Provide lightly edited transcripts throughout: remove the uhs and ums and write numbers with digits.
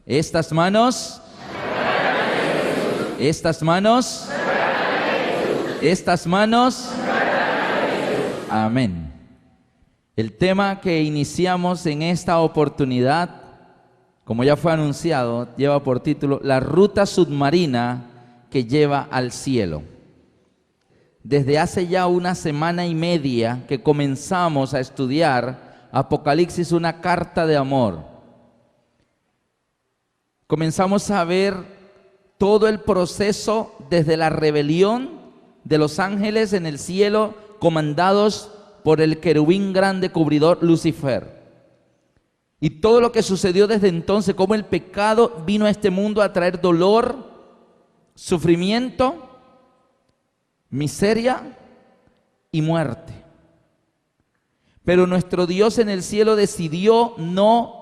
Estas manos, estas manos, estas manos. Amén. El tema que iniciamos en esta oportunidad, como ya fue anunciado, lleva por título La ruta submarina que lleva al cielo. Desde hace ya una semana y media que comenzamos a estudiar Apocalipsis, una carta de amor. Comenzamos a ver todo el proceso desde la rebelión de los ángeles en el cielo, comandados por el querubín grande cubridor Lucifer. Y todo lo que sucedió desde entonces, cómo el pecado vino a este mundo a traer dolor, sufrimiento, miseria y muerte. Pero nuestro Dios en el cielo decidió no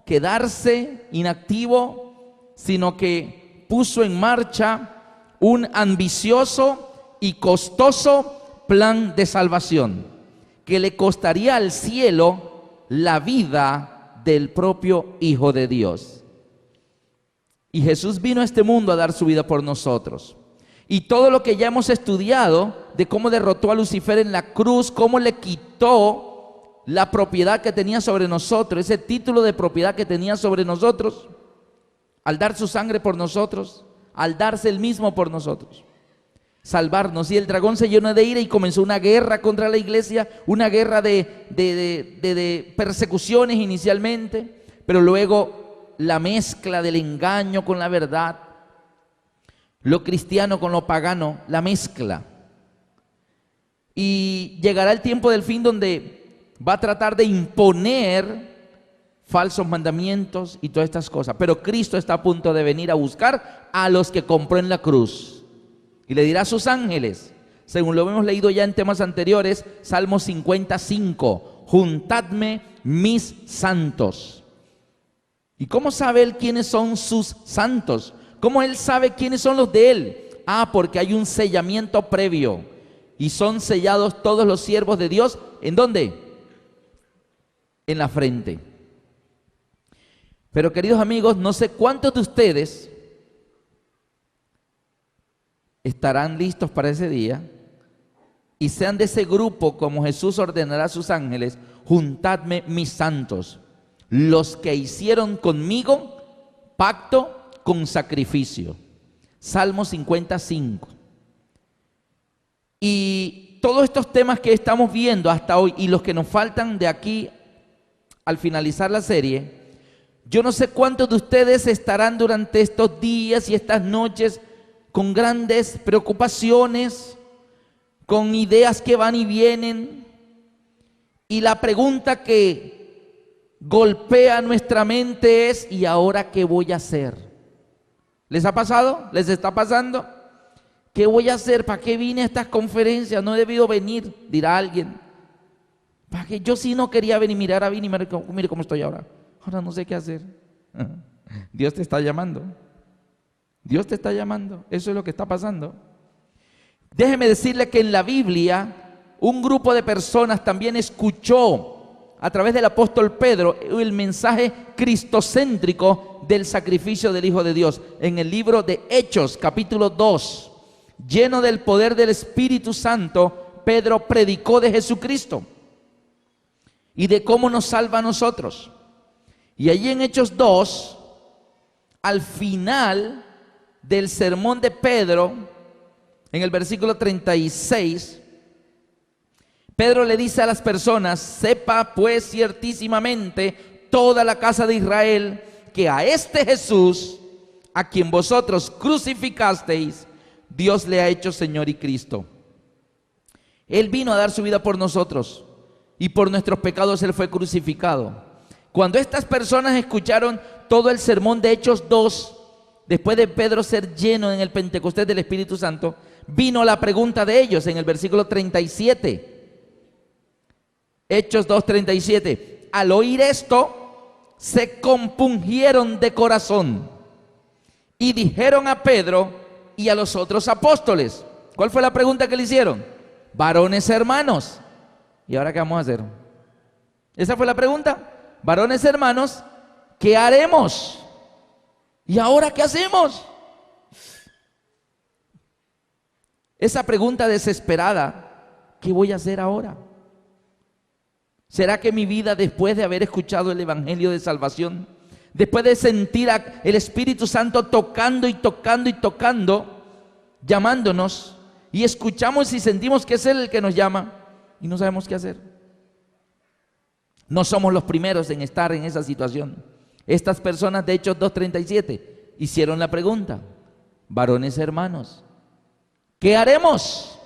quedarse inactivo, sino que puso en marcha un ambicioso y costoso plan de salvación que le costaría al cielo la vida del propio Hijo de Dios. Y Jesús vino a este mundo a dar su vida por nosotros. Y todo lo que ya hemos estudiado de cómo derrotó a Lucifer en la cruz, cómo le quitó la propiedad que tenía sobre nosotros, ese título de propiedad que tenía sobre nosotros, al dar su sangre por nosotros, al darse él mismo por nosotros, salvarnos. Y el dragón se llenó de ira y comenzó una guerra contra la iglesia, una guerra de persecuciones inicialmente, pero luego la mezcla del engaño con la verdad, lo cristiano con lo pagano, la mezcla. Y llegará el tiempo del fin donde va a tratar de imponer falsos mandamientos y todas estas cosas. Pero Cristo está a punto de venir a buscar a los que compró en la cruz. Y le dirá a sus ángeles, según lo hemos leído ya en temas anteriores, Salmo 55, juntadme mis santos. ¿Y cómo sabe él quiénes son sus santos? ¿Cómo él sabe quiénes son los de él? Porque hay un sellamiento previo. Y son sellados todos los siervos de Dios. ¿En dónde? En la frente. Pero queridos amigos, no sé cuántos de ustedes estarán listos para ese día y sean de ese grupo, como Jesús ordenará a sus ángeles: juntadme mis santos, los que hicieron conmigo pacto con sacrificio. Salmo 55. Y todos estos temas que estamos viendo hasta hoy y los que nos faltan de aquí al finalizar la serie, yo no sé cuántos de ustedes estarán durante estos días y estas noches con grandes preocupaciones, con ideas que van y vienen, y la pregunta que golpea nuestra mente es: ¿y ahora qué voy a hacer? ¿Les ha pasado? ¿Les está pasando? ¿Qué voy a hacer? ¿Para qué vine a estas conferencias? No he debido venir, dirá alguien. ¿Para qué? Yo sí no quería venir. Mira, ahora vine y mire cómo estoy ahora. Ahora no sé qué hacer. Dios te está llamando. Dios te está llamando. Eso es lo que está pasando. Déjeme decirle que en la Biblia un grupo de personas también escuchó a través del apóstol Pedro el mensaje cristocéntrico del sacrificio del Hijo de Dios. En el libro de Hechos, capítulo 2, lleno del poder del Espíritu Santo, Pedro predicó de Jesucristo y de cómo nos salva a nosotros. Y allí en Hechos 2, al final del sermón de Pedro, en el versículo 36, Pedro le dice a las personas: sepa pues ciertísimamente toda la casa de Israel que a este Jesús, a quien vosotros crucificasteis, Dios le ha hecho Señor y Cristo. Él vino a dar su vida por nosotros y por nuestros pecados Él fue crucificado. Cuando estas personas escucharon todo el sermón de Hechos 2, después de Pedro ser lleno en el Pentecostés del Espíritu Santo, vino la pregunta de ellos en el versículo 37. Hechos 2:37. Al oír esto, se compungieron de corazón y dijeron a Pedro y a los otros apóstoles. ¿Cuál fue la pregunta que le hicieron? Varones hermanos. ¿Y ahora qué vamos a hacer? Esa fue la pregunta. Varones hermanos, ¿qué haremos? ¿Y ahora qué hacemos? Esa pregunta desesperada, ¿qué voy a hacer ahora? ¿Será que mi vida, después de haber escuchado el Evangelio de salvación, después de sentir el Espíritu Santo tocando y tocando y tocando, llamándonos, y escuchamos y sentimos que es Él el que nos llama, y no sabemos qué hacer? No somos los primeros en estar en esa situación. Estas personas de Hechos 2:37 hicieron la pregunta: varones hermanos, ¿qué haremos?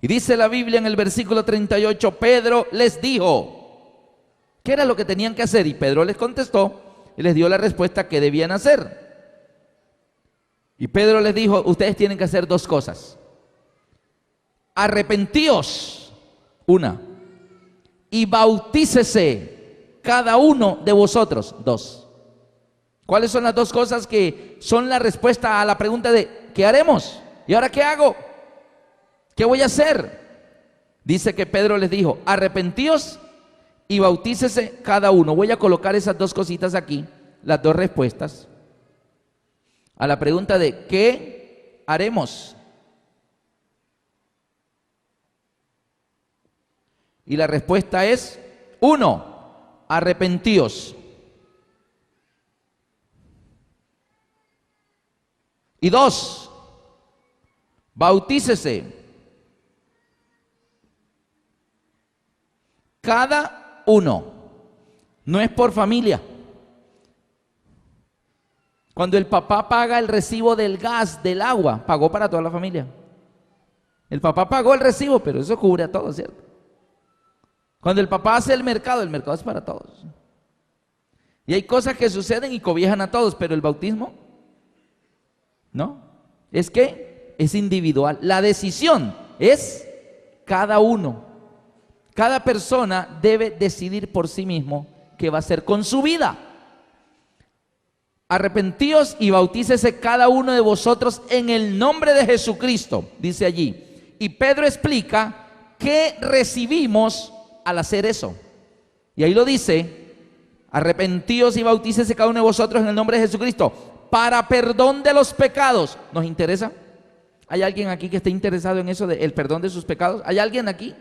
Y dice la Biblia en el versículo 38, Pedro les dijo, ¿qué era lo que tenían que hacer? Y Pedro les contestó y les dio la respuesta que debían hacer. Y Pedro les dijo, ustedes tienen que hacer dos cosas. Arrepentíos, una, y bautícese cada uno de vosotros, dos. ¿Cuáles son las dos cosas que son la respuesta a la pregunta de ¿qué haremos? ¿Y ahora qué hago? ¿Qué voy a hacer? Dice que Pedro les dijo, arrepentíos y bautícese cada uno. Voy a colocar esas dos cositas aquí, las dos respuestas a la pregunta de ¿qué haremos? Y la respuesta es, uno, arrepentíos. Y dos, bautícese cada uno. No es por familia. Cuando el papá paga el recibo del gas, del agua, pagó para toda la familia. El papá pagó el recibo, pero eso cubre a todos, ¿cierto? Cuando el papá hace el mercado es para todos. Y hay cosas que suceden y cobijan a todos, pero el bautismo, no. Es que es individual. La decisión es cada uno. Cada persona debe decidir por sí mismo qué va a hacer con su vida. Arrepentíos y bautícese cada uno de vosotros en el nombre de Jesucristo, dice allí. Y Pedro explica qué recibimos al hacer eso. Y ahí lo dice, arrepentíos y bautícese cada uno de vosotros en el nombre de Jesucristo para perdón de los pecados. ¿Nos interesa? ¿Hay alguien aquí que esté interesado en eso del perdón de sus pecados? ¿Hay alguien aquí?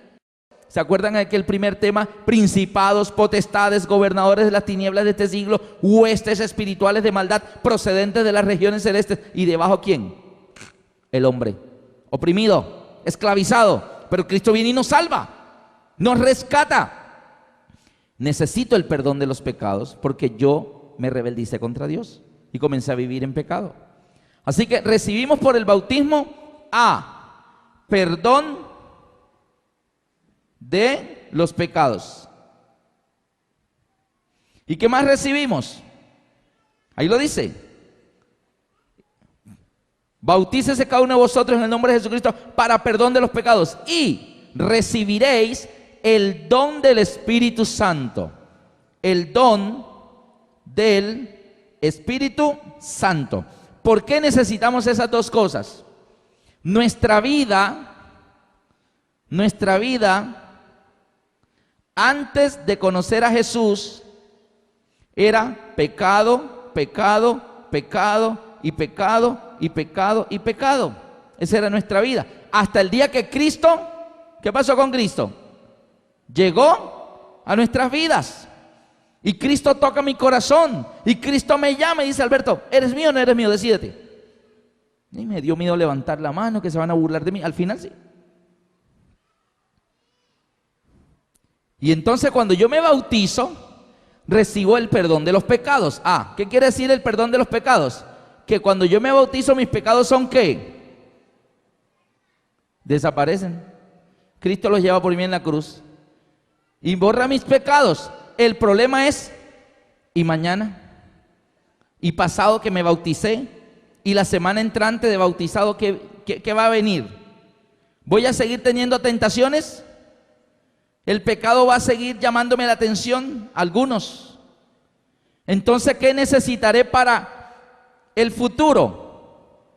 ¿Se acuerdan de aquel primer tema? Principados, potestades, gobernadores de las tinieblas de este siglo, huestes espirituales de maldad procedentes de las regiones celestes. ¿Y debajo quién? El hombre, oprimido, esclavizado. Pero Cristo viene y nos salva, nos rescata. Necesito el perdón de los pecados porque yo me rebeldicé contra Dios y comencé a vivir en pecado. Así que recibimos por el bautismo perdón de los pecados. ¿Y qué más recibimos? Ahí lo dice. Bautícese cada uno de vosotros en el nombre de Jesucristo para perdón de los pecados y recibiréis el don del Espíritu Santo. El don del Espíritu Santo. ¿Por qué necesitamos esas dos cosas? Nuestra vida antes de conocer a Jesús era pecado, pecado, pecado y pecado y pecado y pecado. Esa era nuestra vida. Hasta el día que Cristo, ¿qué pasó con Cristo? Llegó a nuestras vidas. Y Cristo toca mi corazón. Y Cristo me llama y dice, Alberto, ¿eres mío o no eres mío? Decídete. Y me dio miedo levantar la mano, que se van a burlar de mí. Al final sí. Y entonces cuando yo me bautizo, recibo el perdón de los pecados. ¿Qué quiere decir el perdón de los pecados? Que cuando yo me bautizo, mis pecados son ¿qué? Desaparecen. Cristo los lleva por mí en la cruz y borra mis pecados. El problema es, ¿y mañana? ¿Y pasado que me bauticé? ¿Y la semana entrante de bautizado qué va a venir? ¿Voy a seguir teniendo tentaciones? ¿El pecado va a seguir llamándome la atención? Algunos. Entonces, ¿qué necesitaré para el futuro?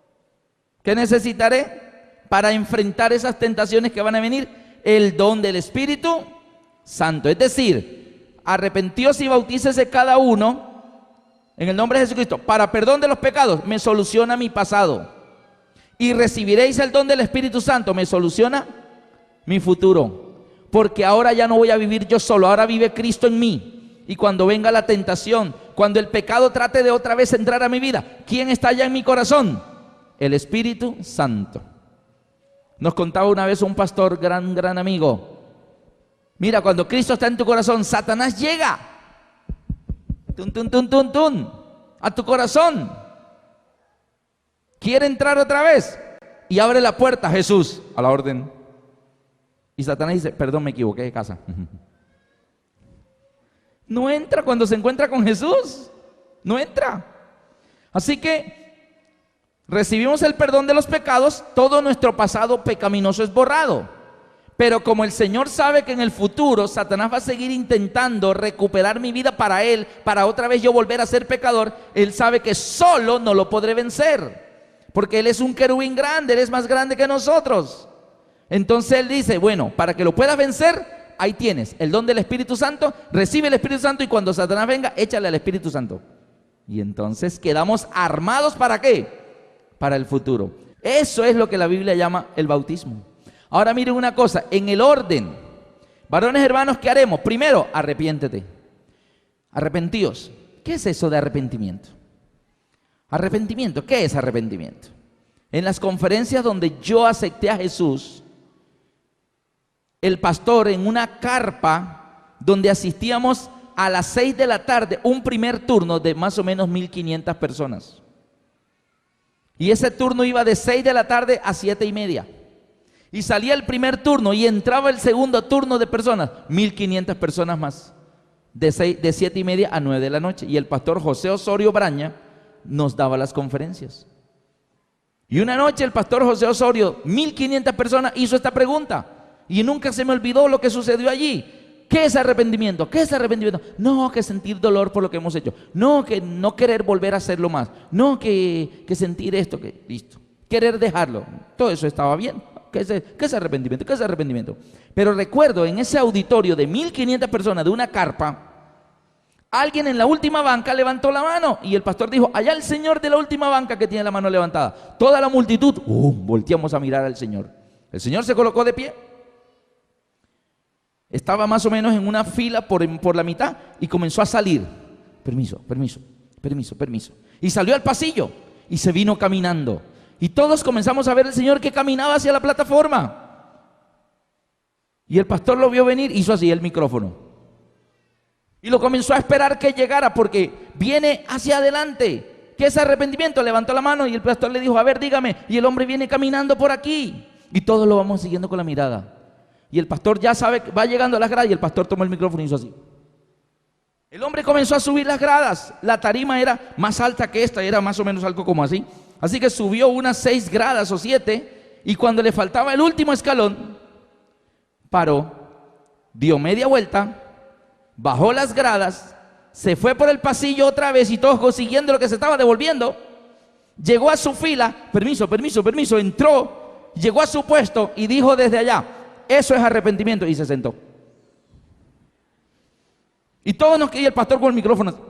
¿Qué necesitaré para enfrentar esas tentaciones que van a venir? El don del Espíritu Santo. Es decir, arrepentíos y bautícese cada uno En el nombre de Jesucristo, para perdón de los pecados, me soluciona mi pasado. Y recibiréis el don del Espíritu Santo, me soluciona mi futuro. Porque ahora ya no voy a vivir yo solo, ahora vive Cristo en mí. Y cuando venga la tentación, cuando el pecado trate de otra vez entrar a mi vida, ¿quién está ya en mi corazón? El Espíritu Santo. Nos contaba una vez un pastor, gran amigo. Mira, cuando Cristo está en tu corazón, Satanás llega. A tu corazón. Quiere entrar otra vez. Y abre la puerta, Jesús, a la orden. Y Satanás dice, perdón, me equivoqué de casa. No entra cuando se encuentra con Jesús. No entra. Así que recibimos el perdón de los pecados, todo nuestro pasado pecaminoso es borrado. Pero como el Señor sabe que en el futuro Satanás va a seguir intentando recuperar mi vida para Él, para otra vez yo volver a ser pecador, Él sabe que solo no lo podré vencer. Porque Él es un querubín grande, Él es más grande que nosotros. Entonces Él dice, bueno, para que lo puedas vencer, ahí tienes el don del Espíritu Santo, recibe el Espíritu Santo y cuando Satanás venga, échale al Espíritu Santo. Y entonces quedamos armados, ¿para qué? Para el futuro. Eso es lo que la Biblia llama el bautismo. Ahora miren una cosa, en el orden, varones hermanos, ¿qué haremos? Primero, arrepiéntete. Arrepentíos. ¿Qué es eso de arrepentimiento? Arrepentimiento, ¿qué es arrepentimiento? En las conferencias donde yo acepté a Jesús, el pastor en una carpa donde asistíamos a las 6 de la tarde, un primer turno de más o menos 1500 personas. Y ese turno iba de 6 de la tarde a 7:30. Y salía el primer turno y entraba el segundo turno de personas, 1500 personas más, de 7:30 a 9 de la noche. Y el pastor José Osorio Braña nos daba las conferencias. Y una noche el pastor José Osorio, 1500 personas, hizo esta pregunta. Y nunca se me olvidó lo que sucedió allí. ¿Qué es arrepentimiento? ¿Qué es arrepentimiento? No, que sentir dolor por lo que hemos hecho. No, que no querer volver a hacerlo más. No, que sentir esto, que listo. Querer dejarlo. Todo eso estaba bien. ¿Qué es arrepentimiento? ¿Qué es arrepentimiento? Pero recuerdo en ese auditorio de 1500 personas de una carpa, alguien en la última banca levantó la mano y el pastor dijo, allá el señor de la última banca que tiene la mano levantada. Toda la multitud, volteamos a mirar al Señor. El Señor se colocó de pie. Estaba más o menos en una fila por la mitad y comenzó a salir. Permiso. Y salió al pasillo y se vino caminando. Y todos comenzamos a ver al Señor que caminaba hacia la plataforma. Y el pastor lo vio venir, hizo así el micrófono. Y lo comenzó a esperar que llegara porque viene hacia adelante. ¿Qué es arrepentimiento? Levantó la mano y el pastor le dijo, a ver, dígame. Y el hombre viene caminando por aquí. Y todos lo vamos siguiendo con la mirada. Y el pastor ya sabe que va llegando a las gradas y el pastor tomó el micrófono y hizo así. El hombre comenzó a subir las gradas. La tarima era más alta que esta, era más o menos algo como así. Así que subió unas 6 gradas o 7 y cuando le faltaba el último escalón, paró, dio media vuelta, bajó las gradas, se fue por el pasillo otra vez y todos consiguiendo lo que se estaba devolviendo, llegó a su fila, permiso, entró, llegó a su puesto y dijo desde allá, eso es arrepentimiento, y se sentó. Y el pastor con el micrófono.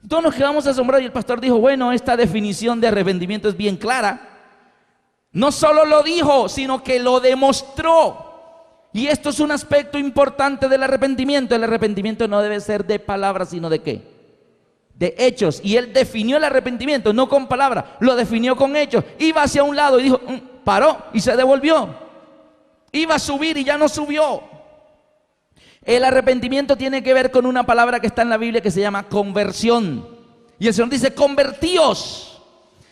Todos nos quedamos asombrados y el pastor dijo, bueno, esta definición de arrepentimiento es bien clara. No solo lo dijo, sino que lo demostró. Y esto es un aspecto importante del arrepentimiento. El arrepentimiento no debe ser de palabras, sino de ¿qué? De hechos. Y él definió el arrepentimiento, no con palabras, lo definió con hechos. Iba hacia un lado y dijo, paró y se devolvió. Iba a subir y ya no subió. El arrepentimiento tiene que ver con una palabra que está en la Biblia que se llama conversión. Y el Señor dice, convertíos.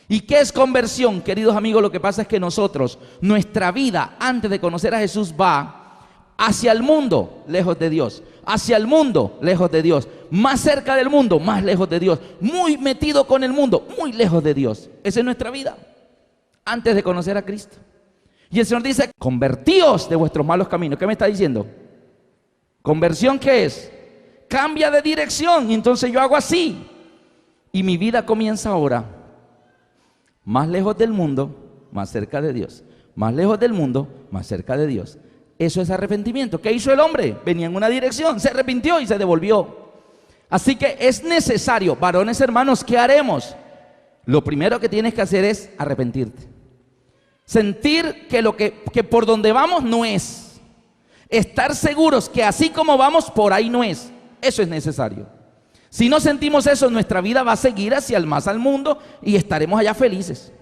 ¿Y qué es conversión? Queridos amigos, lo que pasa es que nosotros, nuestra vida antes de conocer a Jesús va hacia el mundo, lejos de Dios. Hacia el mundo, lejos de Dios. Más cerca del mundo, más lejos de Dios. Muy metido con el mundo, muy lejos de Dios. Esa es nuestra vida antes de conocer a Cristo. Y el Señor dice, convertíos de vuestros malos caminos. ¿Qué me está diciendo? ¿Conversión qué es? Cambia de dirección y entonces yo hago así. Y mi vida comienza ahora. Más lejos del mundo, más cerca de Dios. Más lejos del mundo, más cerca de Dios. Eso es arrepentimiento. ¿Qué hizo el hombre? Venía en una dirección, se arrepintió y se devolvió. Así que es necesario, varones hermanos, ¿qué haremos? Lo primero que tienes que hacer es arrepentirte. Sentir que por donde vamos no es. Estar seguros que así como vamos, por ahí no es. Eso es necesario. Si no sentimos eso, nuestra vida va a seguir hacia el más al mundo y estaremos allá felices.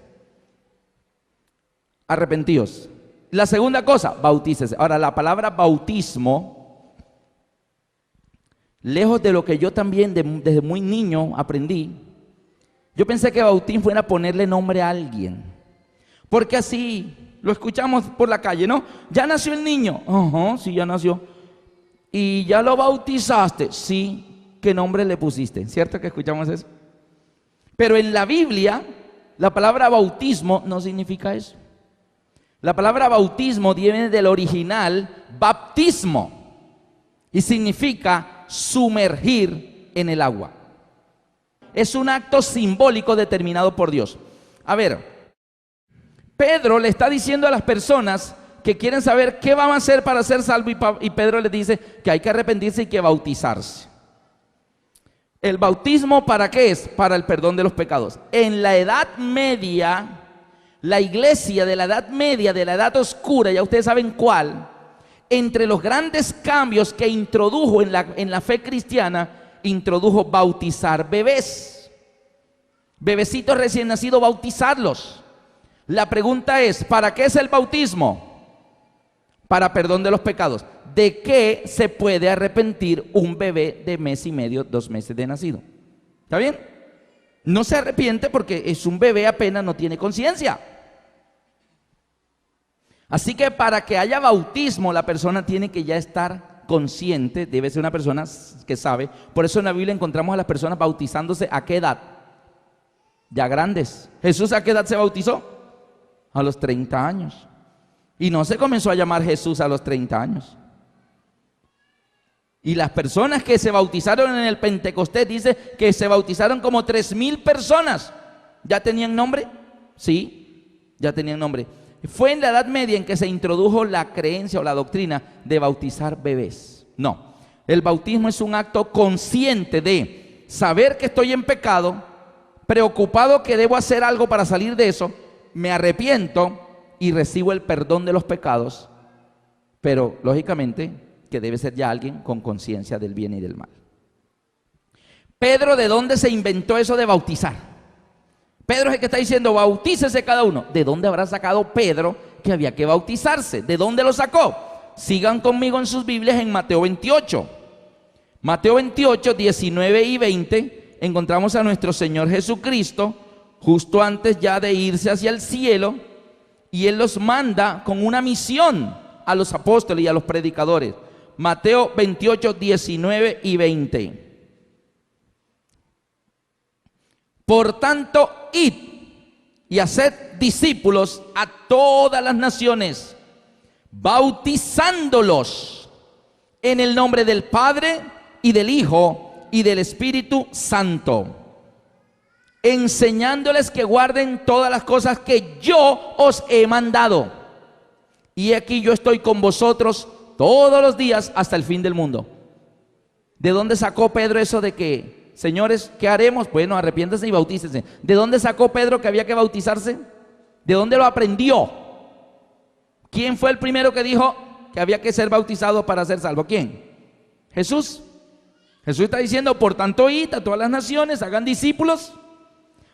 Arrepentíos. La segunda cosa, bautícese. Ahora, la palabra bautismo, lejos de lo que yo también desde muy niño aprendí, yo pensé que bautismo era ponerle nombre a alguien. Porque así lo escuchamos por la calle, ¿no? Ya nació el niño. Ajá, sí, ya nació. ¿Y ya lo bautizaste? Sí. ¿Qué nombre le pusiste? ¿Cierto que escuchamos eso? Pero en la Biblia, la palabra bautismo no significa eso. La palabra bautismo viene del original baptismo y significa sumergir en el agua. Es un acto simbólico determinado por Dios. A ver, Pedro le está diciendo a las personas que quieren saber qué van a hacer para ser salvos y Pedro les dice que hay que arrepentirse y que bautizarse. ¿El bautismo para qué es? Para el perdón de los pecados. En la Edad Media, la iglesia de la Edad Media, de la Edad Oscura, ya ustedes saben cuál, entre los grandes cambios que introdujo en la fe cristiana, introdujo bautizar bebés. Bebecitos recién nacidos, bautizarlos. La pregunta es, ¿para qué es el bautismo? Para perdón de los pecados. ¿De qué se puede arrepentir un bebé de mes y medio, 2 meses de nacido? ¿Está bien? No se arrepiente porque es un bebé, apenas no tiene conciencia. Así que para que haya bautismo, la persona tiene que ya estar consciente, debe ser una persona que sabe. Por eso en la Biblia encontramos a las personas bautizándose ¿a qué edad? Ya grandes. ¿Jesús a qué edad se bautizó? A los 30 años. Y no se comenzó a llamar Jesús a los 30 años. Y las personas que se bautizaron en el Pentecostés, dice que se bautizaron como 3,000 personas. ¿Ya tenían nombre? Sí, ya tenían nombre. Fue en la Edad Media en que se introdujo la creencia o la doctrina de bautizar bebés. No, el bautismo es un acto consciente de saber que estoy en pecado, preocupado que debo hacer algo para salir de eso, me arrepiento y recibo el perdón de los pecados, pero lógicamente que debe ser ya alguien con conciencia del bien y del mal. Pedro, ¿de dónde se inventó eso de bautizar? Pedro es el que está diciendo, bautícese cada uno. ¿De dónde habrá sacado Pedro que había que bautizarse? ¿De dónde lo sacó? Sigan conmigo en sus Biblias en Mateo 28. Mateo 28, 19 y 20, encontramos a nuestro Señor Jesucristo, justo antes ya de irse hacia el cielo, y Él los manda con una misión a los apóstoles y a los predicadores. Mateo 28, 19 y 20. Por tanto, id y haced discípulos a todas las naciones, bautizándolos en el nombre del Padre y del Hijo y del Espíritu Santo, enseñándoles que guarden todas las cosas que yo os he mandado. Y aquí yo estoy con vosotros todos los días hasta el fin del mundo. ¿De dónde sacó Pedro eso de que, señores, qué haremos? Bueno, arrepiéntense y bautícense. ¿De dónde sacó Pedro que había que bautizarse? ¿De dónde lo aprendió? ¿Quién fue el primero que dijo que había que ser bautizado para ser salvo? ¿Quién? Jesús. Jesús está diciendo, por tanto, id a todas las naciones, hagan discípulos,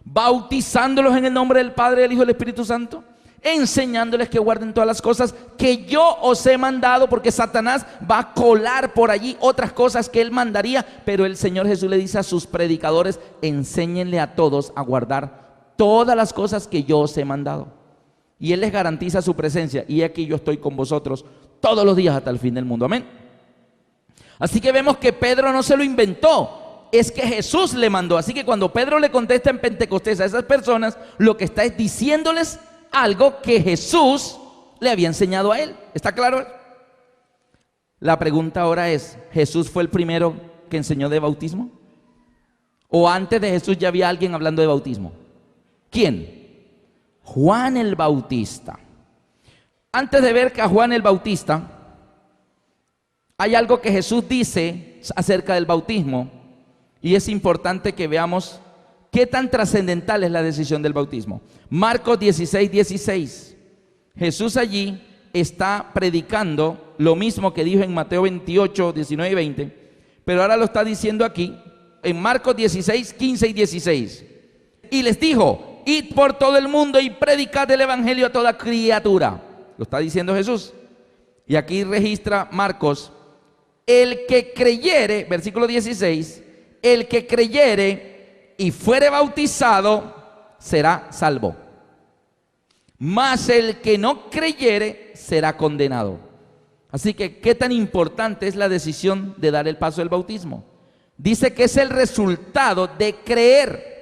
bautizándolos en el nombre del Padre, del Hijo y del Espíritu Santo, enseñándoles que guarden todas las cosas que yo os he mandado, porque Satanás va a colar por allí otras cosas que él mandaría, pero el Señor Jesús le dice a sus predicadores, enséñenle a todos a guardar todas las cosas que yo os he mandado. Y él les garantiza su presencia, y aquí yo estoy con vosotros todos los días hasta el fin del mundo. Amén. Así que vemos que Pedro no se lo inventó, es que Jesús le mandó. Así que cuando Pedro le contesta en Pentecostés a esas personas, lo que está es diciéndoles algo que Jesús le había enseñado a él. ¿Está claro? La pregunta ahora es, ¿Jesús fue el primero que enseñó de bautismo? ¿O antes de Jesús ya había alguien hablando de bautismo? ¿Quién? Juan el Bautista. Antes de ver que a Juan el Bautista, hay algo que Jesús dice acerca del bautismo Y es importante que veamos qué tan trascendental es la decisión del bautismo. Marcos 16, 16. Jesús allí está predicando lo mismo que dijo en Mateo 28, 19 y 20, pero ahora lo está diciendo aquí en Marcos 16, 15 y 16. Y les dijo: id por todo el mundo y predicad el evangelio a toda criatura. Lo está diciendo Jesús. Y aquí registra Marcos: el que creyere, versículo 16, el que creyere y fuere bautizado será salvo, mas el que no creyere será condenado. Así que, ¿qué tan importante es la decisión de dar el paso del bautismo? Dice que es el resultado de creer.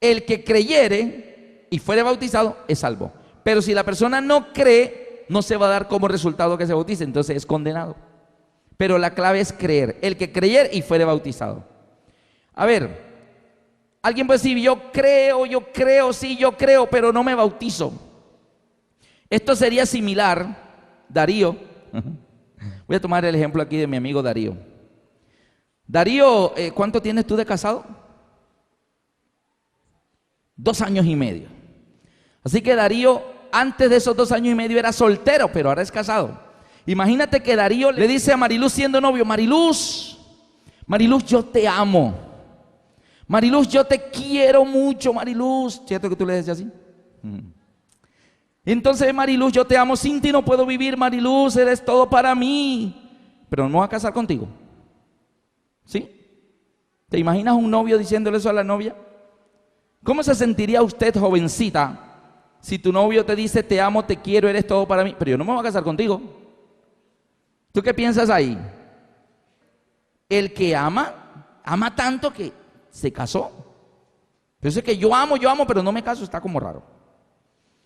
El que creyere y fuere bautizado es salvo. Pero si la persona no cree, no se va a dar como resultado que se bautice, entonces es condenado. Pero la clave es creer. El que creyere y fuere bautizado. A ver, alguien puede decir: yo creo, sí, yo creo, pero no me bautizo. Esto sería similar, Darío. Voy a tomar el ejemplo aquí de mi amigo Darío. Darío, ¿cuánto tienes tú de casado? 2 años y medio. Así que Darío, antes de esos 2 años y medio era soltero, pero ahora es casado. Imagínate que Darío le dice a Mariluz siendo novio: Mariluz, yo te amo. Mariluz, yo te quiero mucho, Mariluz. ¿Cierto que tú le dices así? Entonces: Mariluz, yo te amo, sin ti no puedo vivir, Mariluz, eres todo para mí. Pero no me voy a casar contigo. ¿Sí? ¿Te imaginas un novio diciéndole eso a la novia? ¿Cómo se sentiría usted, jovencita, si tu novio te dice: te amo, te quiero, eres todo para mí, pero yo no me voy a casar contigo? ¿Tú qué piensas ahí? El que ama tanto que se casó. Pero es que yo amo, pero no me caso, está como raro.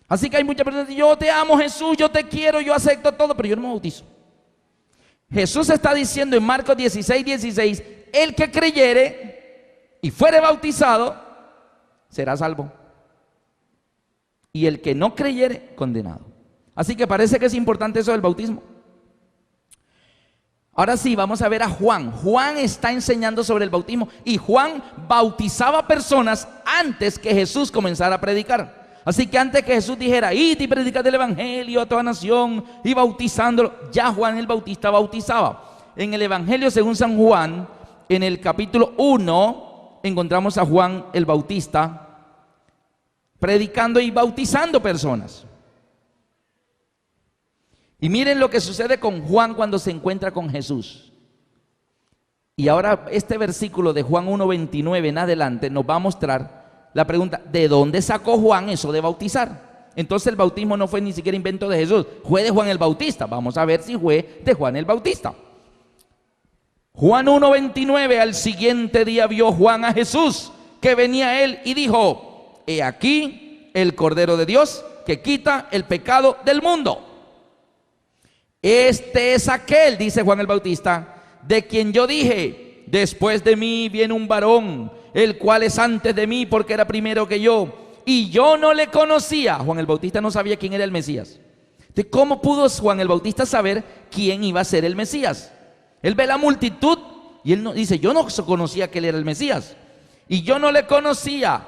Así que hay muchas personas que dicen: yo te amo, Jesús, yo te quiero, yo acepto todo, pero yo no me bautizo. Jesús está diciendo en Marcos 16, 16: el que creyere y fuere bautizado será salvo, y el que no creyere, condenado. Así que parece que es importante eso del bautismo. Ahora sí, vamos a ver a Juan. Juan está enseñando sobre el bautismo, y Juan bautizaba personas antes que Jesús comenzara a predicar. Así que antes que Jesús dijera: id y predicad el evangelio a toda nación, y bautizándolo, ya Juan el Bautista bautizaba. En el evangelio según San Juan, en el capítulo 1, encontramos a Juan el Bautista predicando y bautizando personas. Y miren lo que sucede con Juan cuando se encuentra con Jesús. Y ahora este versículo de Juan 1:29 en adelante nos va a mostrar la pregunta: ¿de dónde sacó Juan eso de bautizar? Entonces el bautismo no fue ni siquiera invento de Jesús, fue de Juan el Bautista. Vamos a ver si fue de Juan el Bautista. Juan 1:29: al siguiente día vio Juan a Jesús que venía a él y dijo: he aquí el Cordero de Dios que quita el pecado del mundo. Este es aquel, dice Juan el Bautista, de quien yo dije: después de mí viene un varón, el cual es antes de mí, porque era primero que yo, y yo no le conocía. Juan el Bautista no sabía quién era el Mesías. Entonces, ¿cómo pudo Juan el Bautista saber quién iba a ser el Mesías? Él ve la multitud y él dice: yo no conocía que él era el Mesías, y yo no le conocía,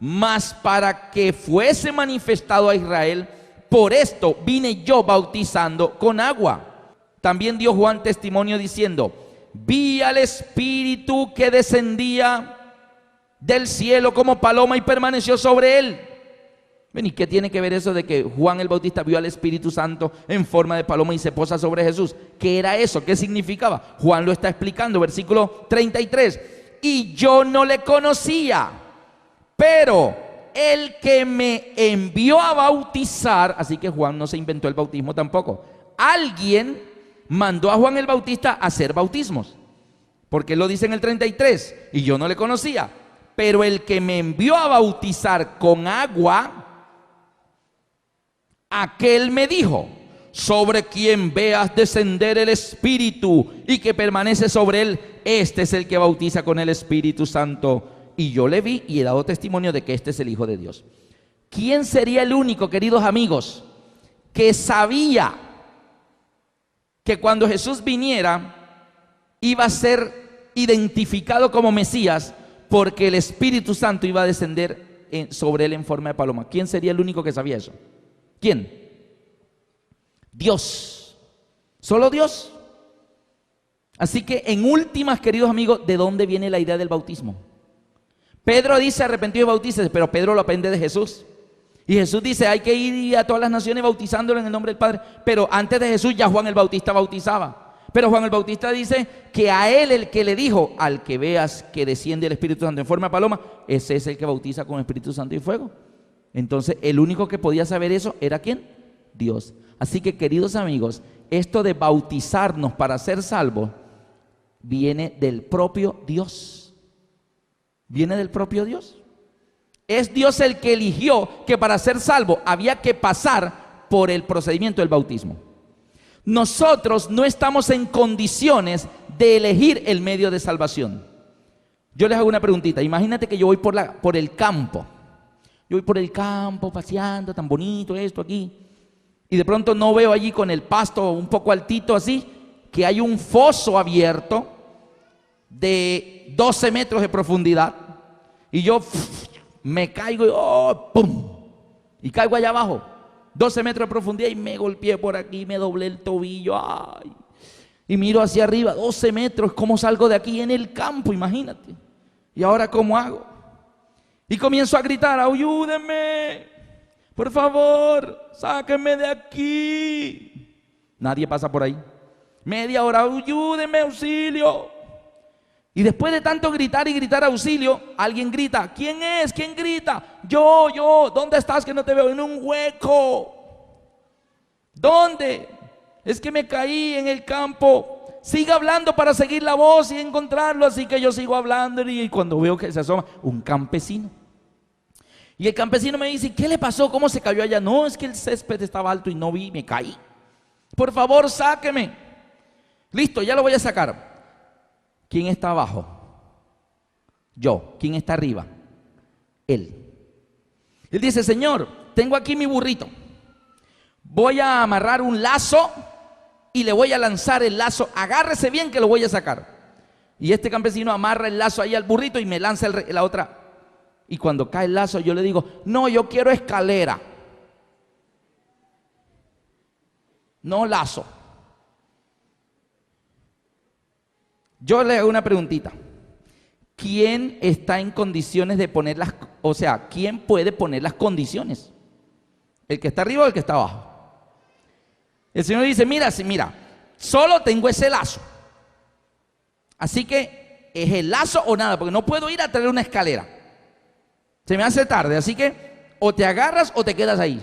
mas para que fuese manifestado a Israel, por esto vine yo bautizando con agua. También dio Juan testimonio diciendo: vi al Espíritu que descendía del cielo como paloma y permaneció sobre él. ¿Y qué tiene que ver eso de que Juan el Bautista vio al Espíritu Santo en forma de paloma y se posa sobre Jesús? ¿Qué era eso? ¿Qué significaba? Juan lo está explicando, versículo 33. Y yo no le conocía, pero el que me envió a bautizar, así que Juan no se inventó el bautismo tampoco. Alguien mandó a Juan el Bautista a hacer bautismos, porque él lo dice en el 33, y yo no le conocía, pero el que me envió a bautizar con agua, aquel me dijo: sobre quien veas descender el Espíritu y que permanece sobre él, este es el que bautiza con el Espíritu Santo. Y yo le vi y he dado testimonio de que este es el Hijo de Dios. ¿Quién sería el único, queridos amigos, que sabía que cuando Jesús viniera iba a ser identificado como Mesías porque el Espíritu Santo iba a descender sobre él en forma de paloma. ¿Quién sería el único que sabía eso? ¿Quién? Dios. ¿Solo Dios? Así que en últimas, queridos amigos, ¿de dónde viene la idea del bautismo? Pedro dice arrepentido y bautícese, pero Pedro lo aprende de Jesús. Y Jesús dice hay que ir a todas las naciones bautizándolo en el nombre del Padre. Pero antes de Jesús ya Juan el Bautista bautizaba. Pero Juan el Bautista dice que a él el que le dijo, al que veas que desciende el Espíritu Santo en forma de paloma, ese es el que bautiza con Espíritu Santo y fuego. Entonces el único que podía saber eso era ¿quién? Dios. Así que, queridos amigos, esto de bautizarnos para ser salvos viene del propio Dios. Viene del propio Dios. Es Dios el que eligió que para ser salvo había que pasar por el procedimiento del bautismo. Nosotros no estamos en condiciones de elegir el medio de salvación. Yo les hago una preguntita. Imagínate que yo voy por el campo. Yo voy por el campo paseando, tan bonito esto aquí. Y de pronto no veo allí con el pasto un poco altito así, que hay un foso abierto de 12 metros de profundidad. Y yo me caigo y ¡pum! Y caigo allá abajo. 12 metros de profundidad y me golpeé por aquí, me doblé el tobillo, ¡ay! Y miro hacia arriba, 12 metros, ¿cómo salgo de aquí en el campo? Imagínate. ¿Y ahora cómo hago? Y comienzo a gritar, ¡ayúdenme! Por favor, sáquenme de aquí. Nadie pasa por ahí. Media hora, ayúdenme, auxilio. Y después de tanto gritar y gritar auxilio, alguien grita, ¿quién es? ¿Quién grita? Yo, ¿dónde estás que no te veo? En un hueco. ¿Dónde? Es que me caí en el campo. Siga hablando para seguir la voz y encontrarlo. Así que yo sigo hablando y cuando veo que se asoma un campesino. Y el campesino me dice, ¿qué le pasó? ¿Cómo se cayó allá? No, es que el césped estaba alto y no vi, me caí. Por favor, sáqueme. Listo, ya lo voy a sacar. ¿Quién está abajo? Yo. ¿Quién está arriba? Él. Él dice, Señor, tengo aquí mi burrito. Voy a amarrar un lazo y le voy a lanzar el lazo. Agárrese bien que lo voy a sacar. Y este campesino amarra el lazo ahí al burrito y me lanza la otra. Y cuando cae el lazo yo le digo, no, yo quiero escalera. No lazo. Yo le hago una preguntita. ¿Quién está en condiciones de poner quién puede poner las condiciones? ¿El que está arriba o el que está abajo? El Señor dice, mira, solo tengo ese lazo. Así que es el lazo o nada, porque no puedo ir a traer una escalera. Se me hace tarde, así que o te agarras o te quedas ahí.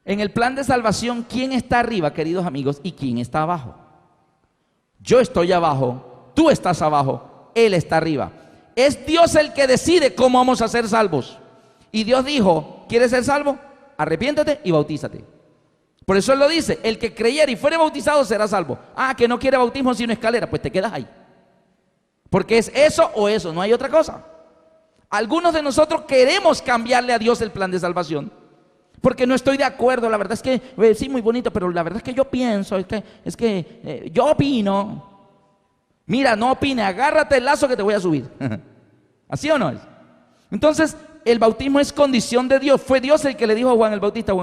En el plan de salvación, ¿quién está arriba, queridos amigos, y quién está abajo? Yo estoy abajo, tú estás abajo, Él está arriba. Es Dios el que decide cómo vamos a ser salvos. Y Dios dijo, ¿quieres ser salvo? Arrepiéntate y bautízate. Por eso Él lo dice, el que creyera y fuere bautizado será salvo. Ah, que no quiere bautismo sino escalera, pues te quedas ahí. Porque es eso o eso, no hay otra cosa. Algunos de nosotros queremos cambiarle a Dios el plan de salvación. Porque no estoy de acuerdo, la verdad es que, sí, muy bonito, pero la verdad es que yo pienso, yo opino. Mira, no opine, agárrate el lazo que te voy a subir. ¿Así o no es? Entonces, el bautismo es condición de Dios. Fue Dios el que le dijo a Juan el Bautista,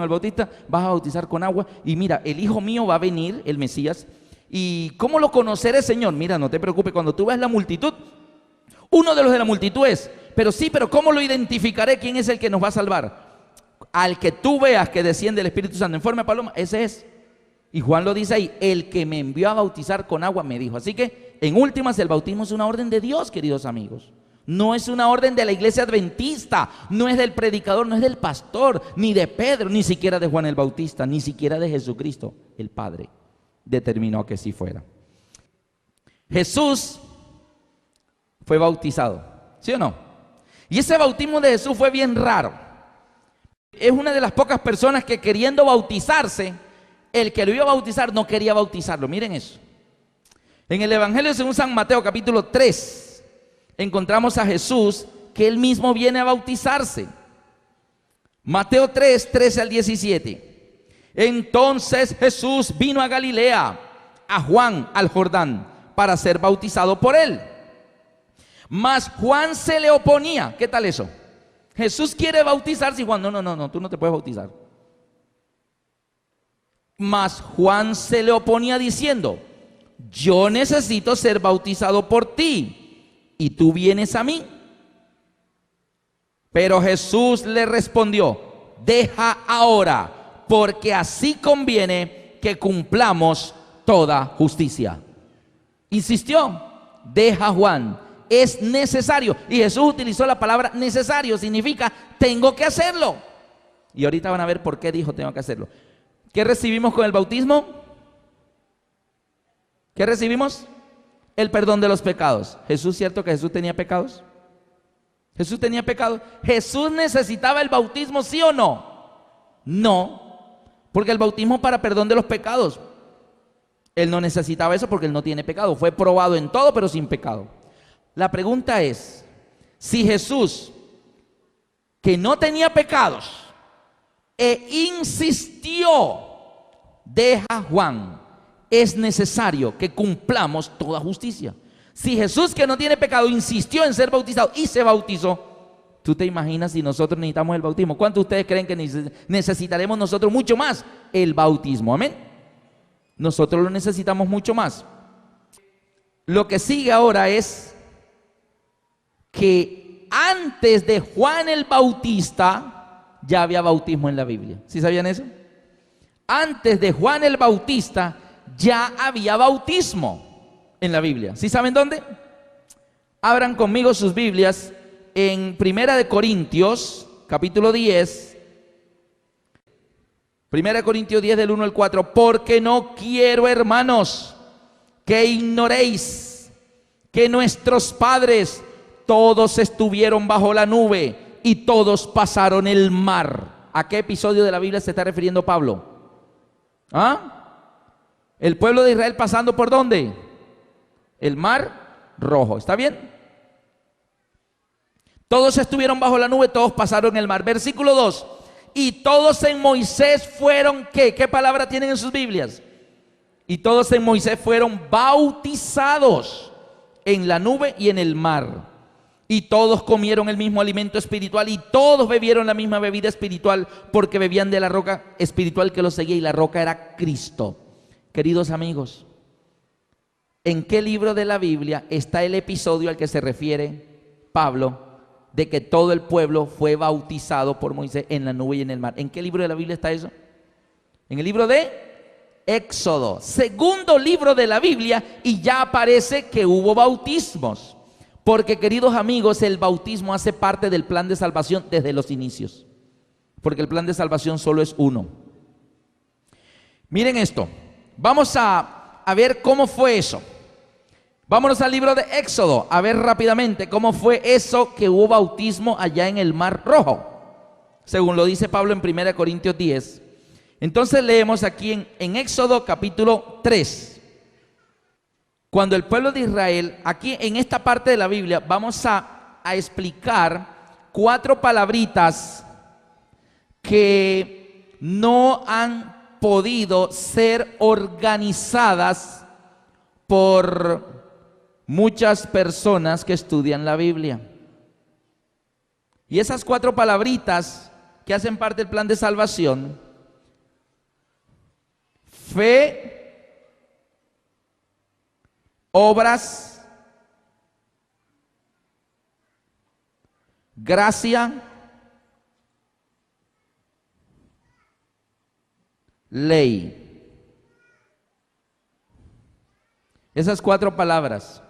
vas a bautizar con agua. Y mira, el hijo mío va a venir, el Mesías. ¿Y cómo lo conoceré, Señor? Mira, no te preocupes, cuando tú ves la multitud, uno de los de la multitud es, pero ¿cómo lo identificaré? ¿Quién es el que nos va a salvar? Al que tú veas que desciende el Espíritu Santo en forma de paloma, ese es. Y Juan lo dice ahí, el que me envió a bautizar con agua me dijo. Así que, en últimas, el bautismo es una orden de Dios, queridos amigos. No es una orden de la iglesia adventista, no es del predicador, no es del pastor, ni de Pedro, ni siquiera de Juan el Bautista, ni siquiera de Jesucristo. El Padre determinó que sí fuera. Jesús fue bautizado, ¿sí o no? Y ese bautismo de Jesús fue bien raro. Es una de las pocas personas que queriendo bautizarse, el que lo iba a bautizar no quería bautizarlo. Miren eso. En el Evangelio según San Mateo capítulo 3 encontramos a Jesús que él mismo viene a bautizarse. Mateo 3, 13 al 17. Entonces Jesús vino a Galilea, a Juan, al Jordán, para ser bautizado por él. Mas Juan se le oponía. ¿Qué tal eso? Jesús quiere bautizarse y Juan, no, tú no te puedes bautizar. Mas Juan se le oponía diciendo: yo necesito ser bautizado por ti, y tú vienes a mí. Pero Jesús le respondió: deja ahora, porque así conviene que cumplamos toda justicia. Insistió: deja, Juan, es necesario. Y Jesús utilizó la palabra necesario, significa tengo que hacerlo. Y ahorita van a ver por qué dijo tengo que hacerlo. ¿Qué recibimos con el bautismo? ¿Qué recibimos? El perdón de los pecados. ¿Jesús, cierto que Jesús tenía pecados? ¿Jesús tenía pecados? ¿Jesús necesitaba el bautismo, sí o no? No, porque el bautismo es para perdón de los pecados. Él no necesitaba eso porque él no tiene pecado. Fue probado en todo, pero sin pecado. La pregunta es, si Jesús, que no tenía pecados, insistió, deja, Juan, es necesario que cumplamos toda justicia. Si Jesús, que no tiene pecado, insistió en ser bautizado y se bautizó, ¿tú te imaginas si nosotros necesitamos el bautismo? ¿Cuántos de ustedes creen que necesitaremos nosotros mucho más el bautismo? Amén. Nosotros lo necesitamos mucho más. Lo que sigue ahora es que antes de Juan el Bautista ya había bautismo en la Biblia. ¿Sí sabían eso? Antes de Juan el Bautista ya había bautismo en la Biblia. ¿Sí saben dónde? Abran conmigo sus Biblias en Primera de Corintios, capítulo 10. Primera de Corintios 10 del 1 al 4. Porque no quiero, hermanos, que ignoréis que nuestros padres todos estuvieron bajo la nube y todos pasaron el mar. ¿A qué episodio de la Biblia se está refiriendo Pablo? ¿Ah? El pueblo de Israel pasando ¿por dónde? El mar Rojo. ¿Está bien? Todos estuvieron bajo la nube, todos pasaron el mar. Versículo 2. Y todos en Moisés fueron, ¿qué? ¿Qué palabra tienen en sus Biblias? Y todos en Moisés fueron bautizados en la nube y en el mar. Y todos comieron el mismo alimento espiritual y todos bebieron la misma bebida espiritual, porque bebían de la roca espiritual que los seguía, y la roca era Cristo. Queridos amigos, ¿en qué libro de la Biblia está el episodio al que se refiere Pablo de que todo el pueblo fue bautizado por Moisés en la nube y en el mar? ¿En qué libro de la Biblia está eso? En el libro de Éxodo, segundo libro de la Biblia, y ya aparece que hubo bautismos. Porque, queridos amigos, el bautismo hace parte del plan de salvación desde los inicios. Porque el plan de salvación solo es uno. Miren esto. Vamos a ver cómo fue eso. Vámonos al libro de Éxodo a ver rápidamente cómo fue eso que hubo bautismo allá en el Mar Rojo, según lo dice Pablo en 1 Corintios 10. Entonces leemos aquí en Éxodo capítulo 3. Cuando el pueblo de Israel, aquí en esta parte de la Biblia, vamos a explicar 4 palabritas que no han podido ser organizadas por muchas personas que estudian la Biblia. Y esas 4 palabritas que hacen parte del plan de salvación: fe, obras, gracia, ley. Esas 4 palabras,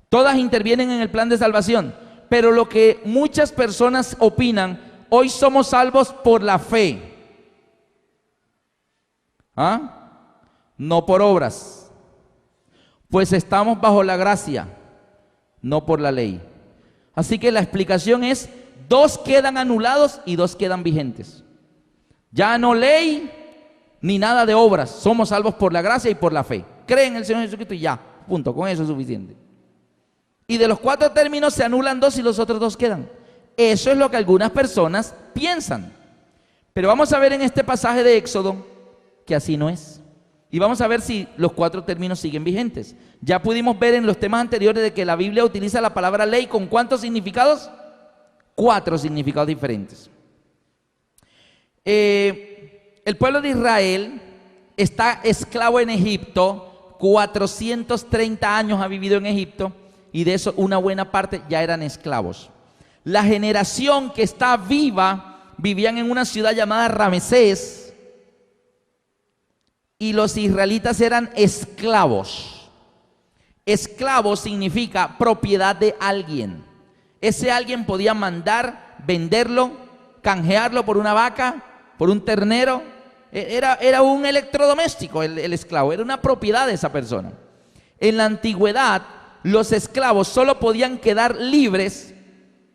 todas intervienen en el plan de salvación, pero lo que muchas personas opinan: hoy somos salvos por la fe, no por obras. Pues estamos bajo la gracia, no por la ley. Así que la explicación es: 2 quedan anulados y 2 quedan vigentes. Ya no ley ni nada de obras. Somos salvos por la gracia y por la fe. Creen en el Señor Jesucristo y ya, punto, con eso es suficiente. Y de los 4 términos se anulan 2 y los otros 2 quedan. Eso es lo que algunas personas piensan. Pero vamos a ver en este pasaje de Éxodo que así no es. Y vamos a ver si los 4 términos siguen vigentes. Ya pudimos ver en los temas anteriores de que la Biblia utiliza la palabra ley con ¿cuántos significados? 4 significados diferentes. El pueblo de Israel está esclavo en Egipto, 430 años ha vivido en Egipto y de eso una buena parte ya eran esclavos. La generación que está viva vivían en una ciudad llamada Ramesés y los israelitas eran esclavos. Esclavo significa propiedad de alguien. Ese alguien podía mandar, venderlo, canjearlo por una vaca, por un ternero. Era un electrodoméstico el esclavo, era una propiedad de esa persona. En la antigüedad, los esclavos solo podían quedar libres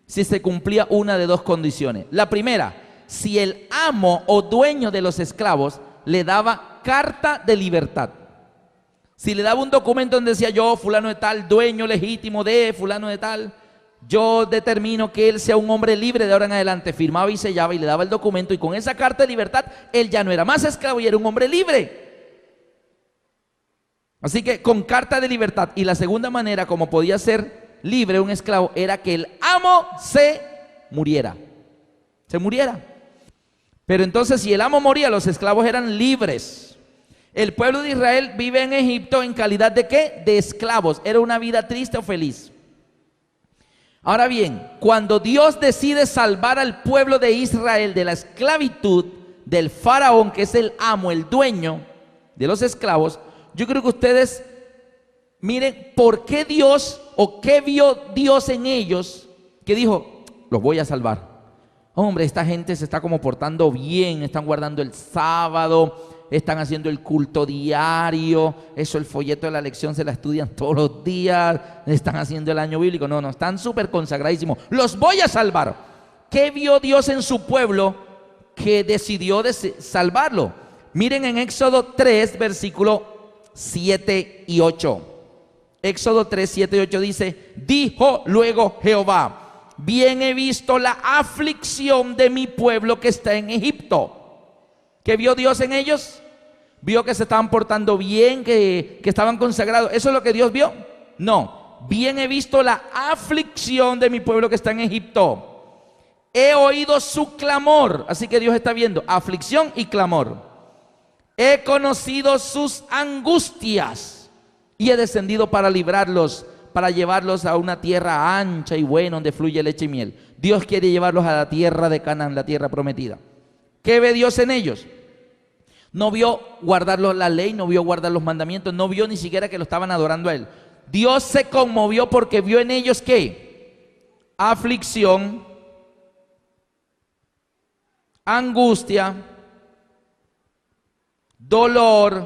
si se cumplía una de 2 condiciones. La primera, si el amo o dueño de los esclavos le daba carta de libertad. Si le daba un documento donde decía yo, fulano de tal, dueño legítimo de fulano de tal, yo determino que él sea un hombre libre de ahora en adelante, firmaba y sellaba y le daba el documento y con esa carta de libertad, él ya no era más esclavo y era un hombre libre. Así que con carta de libertad. Y la segunda manera como podía ser libre un esclavo era que el amo se muriera. Se muriera. Pero entonces si el amo moría, los esclavos eran libres. El pueblo de Israel vive en Egipto en calidad de ¿qué? De esclavos. Era una vida triste o feliz. Ahora bien, cuando Dios decide salvar al pueblo de Israel de la esclavitud del faraón, que es el amo, el dueño de los esclavos, yo creo que ustedes miren por qué Dios o qué vio Dios en ellos que dijo, los voy a salvar. Hombre, esta gente se está como portando bien, están guardando el sábado, están haciendo el culto diario, eso el folleto de la lección se la estudian todos los días, están haciendo el año bíblico, no, están súper consagradísimos, los voy a salvar. ¿Qué vio Dios en su pueblo que decidió salvarlo? Miren en Éxodo 3, versículo 7 y 8. Éxodo 3, 7 y 8 dice, dijo luego Jehová, bien he visto la aflicción de mi pueblo que está en Egipto. ¿Qué vio Dios en ellos? ¿Vio que se estaban portando bien, que estaban consagrados? ¿Eso es lo que Dios vio? No. Bien he visto la aflicción de mi pueblo que está en Egipto. He oído su clamor. Así que Dios está viendo aflicción y clamor. He conocido sus angustias y he descendido para librarlos, para llevarlos a una tierra ancha y buena donde fluye leche y miel. Dios quiere llevarlos a la tierra de Canaán, la tierra prometida. ¿Qué ve Dios en ellos? No vio guardar la ley, no vio guardar los mandamientos, no vio ni siquiera que lo estaban adorando a Él. Dios se conmovió porque vio en ellos ¿qué? Aflicción, angustia, dolor,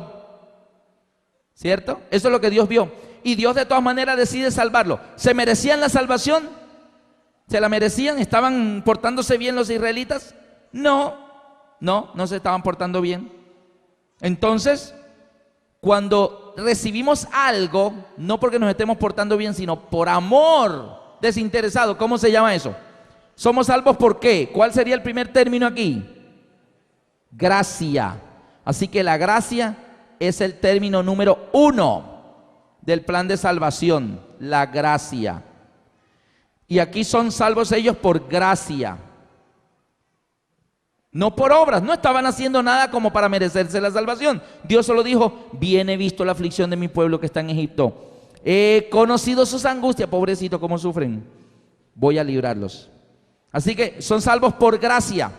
¿cierto? Eso es lo que Dios vio. Y Dios de todas maneras decide salvarlo. ¿Se merecían la salvación? ¿Se la merecían? ¿Estaban portándose bien los israelitas? No se estaban portando bien. Entonces, cuando recibimos algo, no porque nos estemos portando bien, sino por amor desinteresado, ¿cómo se llama eso? Somos salvos ¿por qué? ¿Cuál sería el primer término aquí? Gracia. Así que la gracia es el término número 1 del plan de salvación, la gracia. Y aquí son salvos ellos por gracia. No por obras, no estaban haciendo nada como para merecerse la salvación. Dios solo dijo, bien he visto la aflicción de mi pueblo que está en Egipto. He conocido sus angustias, pobrecitos, cómo sufren. Voy a librarlos. Así que son salvos por gracia.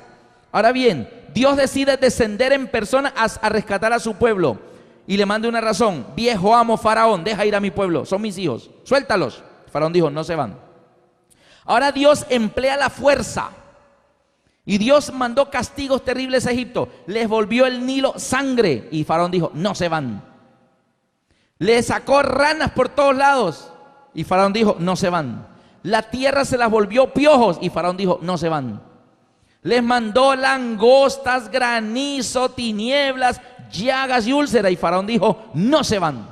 Ahora bien, Dios decide descender en persona a rescatar a su pueblo. Y le manda una razón, viejo amo Faraón, deja ir a mi pueblo, son mis hijos, suéltalos. Faraón dijo, no se van. Ahora Dios emplea la fuerza. Y Dios mandó castigos terribles a Egipto. Les volvió el Nilo sangre. Y Faraón dijo, no se van. Le sacó ranas por todos lados. Y Faraón dijo, no se van. La tierra se las volvió piojos. Y Faraón dijo, no se van. Les mandó langostas, granizo, tinieblas, llagas y úlceras. Y Faraón dijo, no se van.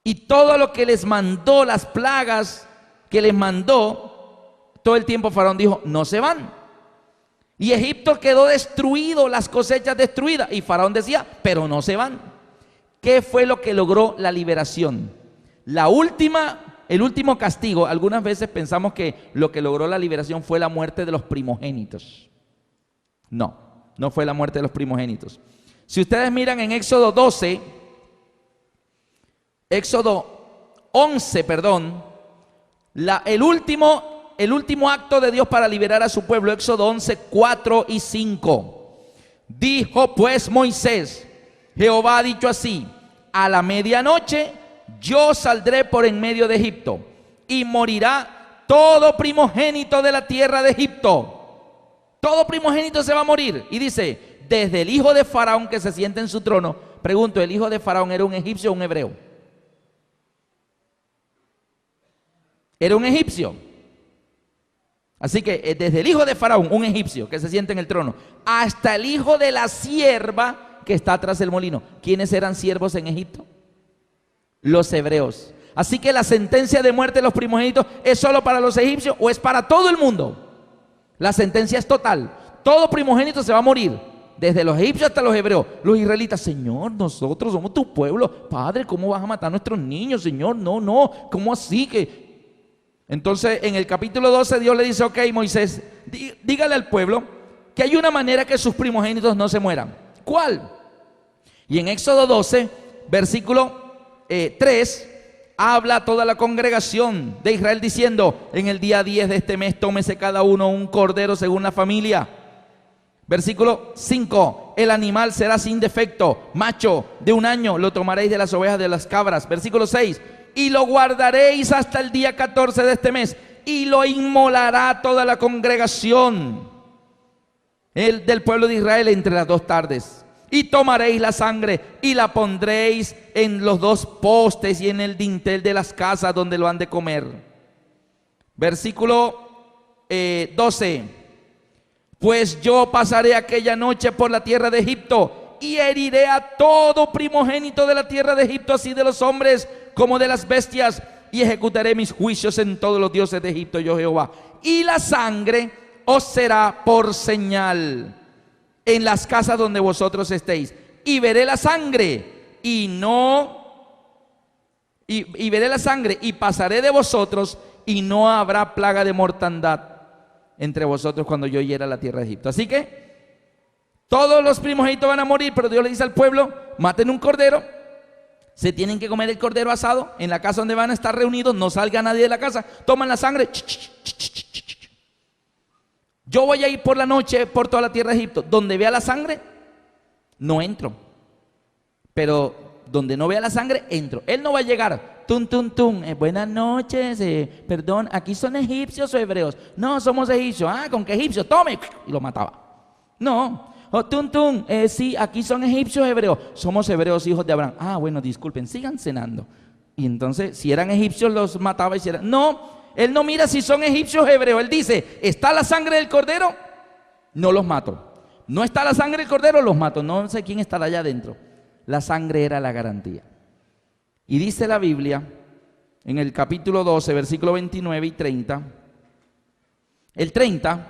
Y todo lo que les mandó, las plagas que les mandó, todo el tiempo Faraón dijo, no se van. Y Egipto quedó destruido, las cosechas destruidas. Y Faraón decía, pero no se van. ¿Qué fue lo que logró la liberación? El último castigo. Algunas veces pensamos que lo que logró la liberación fue la muerte de los primogénitos. No, no fue la muerte de los primogénitos. Si ustedes miran en Éxodo 11, perdón, el último acto de Dios para liberar a su pueblo, Éxodo 11, 4 y 5. Dijo pues Moisés: Jehová ha dicho así: a la medianoche yo saldré por en medio de Egipto, y morirá todo primogénito de la tierra de Egipto. Todo primogénito se va a morir. Y dice, desde el hijo de Faraón que se sienta en su trono. Pregunto, ¿el hijo de Faraón era un egipcio o un hebreo? Era un egipcio. Así que desde el hijo de Faraón, un egipcio que se sienta en el trono, hasta el hijo de la sierva que está atrás del molino. ¿Quiénes eran siervos en Egipto? Los hebreos. Así que la sentencia de muerte de los primogénitos ¿es solo para los egipcios o es para todo el mundo? La sentencia es total. Todo primogénito se va a morir, desde los egipcios hasta los hebreos. Los israelitas: Señor, nosotros somos tu pueblo. Padre, ¿cómo vas a matar a nuestros niños, Señor? No, ¿cómo así que? Entonces en el capítulo 12 Dios le dice: ok, Moisés, dígale al pueblo que hay una manera que sus primogénitos no se mueran. ¿Cuál? Y en Éxodo 12, versículo 3, habla a toda la congregación de Israel diciendo: en el día 10 de este mes tómese cada uno un cordero según la familia. Versículo 5, el animal será sin defecto, macho de 1 año, lo tomaréis de las ovejas, de las cabras. Versículo 6, y lo guardaréis hasta el día 14 de este mes, y lo inmolará toda la congregación del pueblo de Israel entre las 2 tardes. Y tomaréis la sangre y la pondréis en los 2 postes y en el dintel de las casas donde lo han de comer. Versículo 12, pues yo pasaré aquella noche por la tierra de Egipto y heriré a todo primogénito de la tierra de Egipto, así de los hombres como de las bestias, y ejecutaré mis juicios en todos los dioses de Egipto, yo Jehová. Y la sangre os será por señal en las casas donde vosotros estéis, y veré la sangre y veré la sangre y pasaré de vosotros, y no habrá plaga de mortandad entre vosotros cuando yo hiera la tierra de Egipto. Así que todos los primogénitos van a morir, pero Dios le dice al pueblo: maten un cordero, se tienen que comer el cordero asado en la casa donde van a estar reunidos, no salga nadie de la casa, toman la sangre. Yo voy a ir por la noche por toda la tierra de Egipto, donde vea la sangre no entro, pero donde no vea la sangre entro. Él no va a llegar, buenas noches, perdón, ¿aquí son egipcios o hebreos? No, somos egipcios. Ah, ¿con qué egipcios? Tome, y lo mataba. No, sí, aquí son egipcios o hebreos. Somos hebreos, hijos de Abraham. Ah, bueno, disculpen, sigan cenando. Y entonces, si eran egipcios, los mataba. No, él no mira si son egipcios o hebreos. Él dice: ¿está la sangre del cordero? No los mato. ¿No está la sangre del cordero? Los mato. No sé quién estará allá adentro. La sangre era la garantía. Y dice la Biblia en el capítulo 12, versículo 29 y 30, el 30,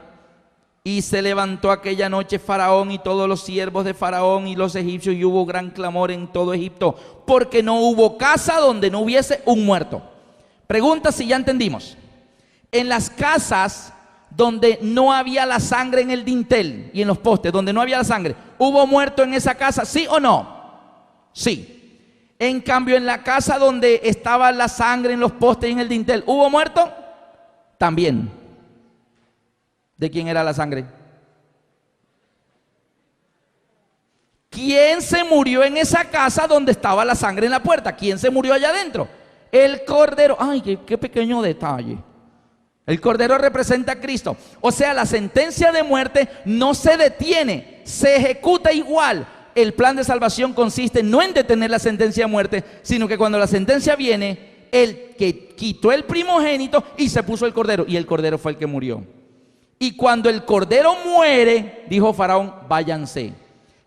y se levantó aquella noche Faraón y todos los siervos de Faraón y los egipcios, y hubo gran clamor en todo Egipto, porque no hubo casa donde no hubiese un muerto. Pregunta si ya entendimos. En las casas donde no había la sangre en el dintel y en los postes, donde no había la sangre, ¿hubo muerto en esa casa? ¿Sí o no? Sí. En cambio, en la casa donde estaba la sangre en los postes y en el dintel, ¿hubo muerto? También. ¿De quién era la sangre? ¿Quién se murió en esa casa donde estaba la sangre en la puerta? ¿Quién se murió allá adentro? El cordero. Ay, qué pequeño detalle. El cordero representa a Cristo. O sea, la sentencia de muerte no se detiene, se ejecuta igual. El plan de salvación consiste no en detener la sentencia de muerte, sino que cuando la sentencia viene, el que quitó el primogénito y se puso el cordero, y el cordero fue el que murió. Y cuando el cordero muere, dijo Faraón: váyanse.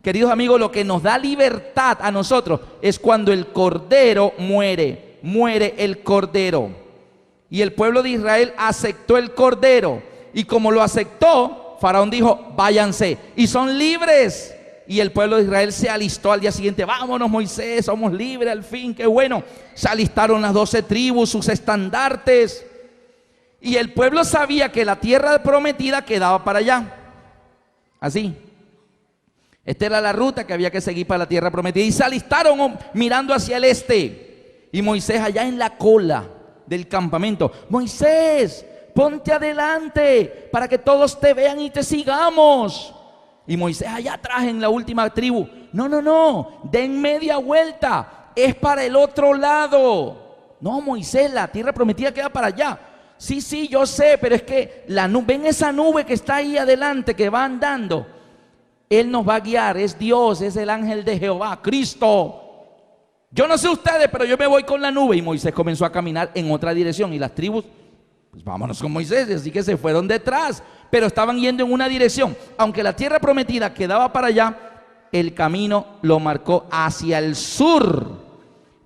Queridos amigos, lo que nos da libertad a nosotros es cuando el cordero muere. Muere el cordero. Y el pueblo de Israel aceptó el cordero, y como lo aceptó, Faraón dijo: váyanse, y son libres. Y el pueblo de Israel se alistó al día siguiente. Vámonos, Moisés, somos libres al fin, qué bueno. Se alistaron las 12 tribus, sus estandartes. Y el pueblo sabía que la tierra prometida quedaba para allá. Así. Esta era la ruta que había que seguir para la tierra prometida. Y se alistaron mirando hacia el este. Y Moisés allá en la cola del campamento. Moisés, ponte adelante para que todos te vean y te sigamos. Y Moisés allá atrás en la última tribu. No, den media vuelta. Es para el otro lado. No, Moisés, la tierra prometida queda para allá. Sí, yo sé, pero es que ven esa nube que está ahí adelante, que va andando. Él nos va a guiar, es Dios, es el ángel de Jehová, Cristo. Yo no sé ustedes, pero yo me voy con la nube. Y Moisés comenzó a caminar en otra dirección. Y las tribus, pues vámonos con Moisés, así que se fueron detrás. Pero estaban yendo en una dirección. Aunque la tierra prometida quedaba para allá, el camino lo marcó hacia el sur.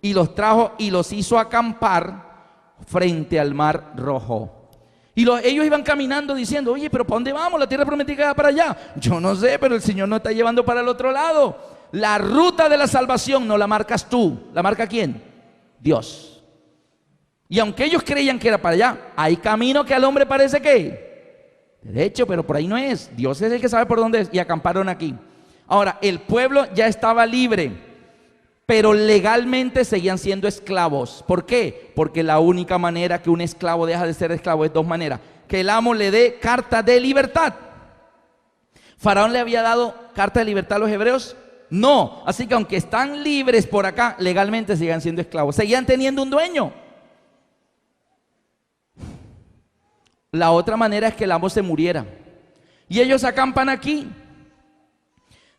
Y los trajo y los hizo acampar frente al mar Rojo. Y ellos iban caminando diciendo, oye, pero ¿para dónde vamos? La tierra prometida queda para allá. Yo no sé, pero el Señor nos está llevando para el otro lado. La ruta de la salvación no la marcas tú. ¿La marca quién? Dios. Y aunque ellos creían que era para allá, hay camino que al hombre parece que derecho, pero por ahí no es. Dios es el que sabe por dónde es. Y acamparon aquí. Ahora, el pueblo ya estaba libre, pero legalmente seguían siendo esclavos. ¿Por qué? Porque la única manera que un esclavo deja de ser esclavo es dos maneras: que el amo le dé carta de libertad. ¿Faraón le había dado carta de libertad a los hebreos? No. Así que aunque están libres por acá, legalmente seguían siendo esclavos. Seguían teniendo un dueño. La otra manera es que el amo se muriera. Y ellos acampan aquí.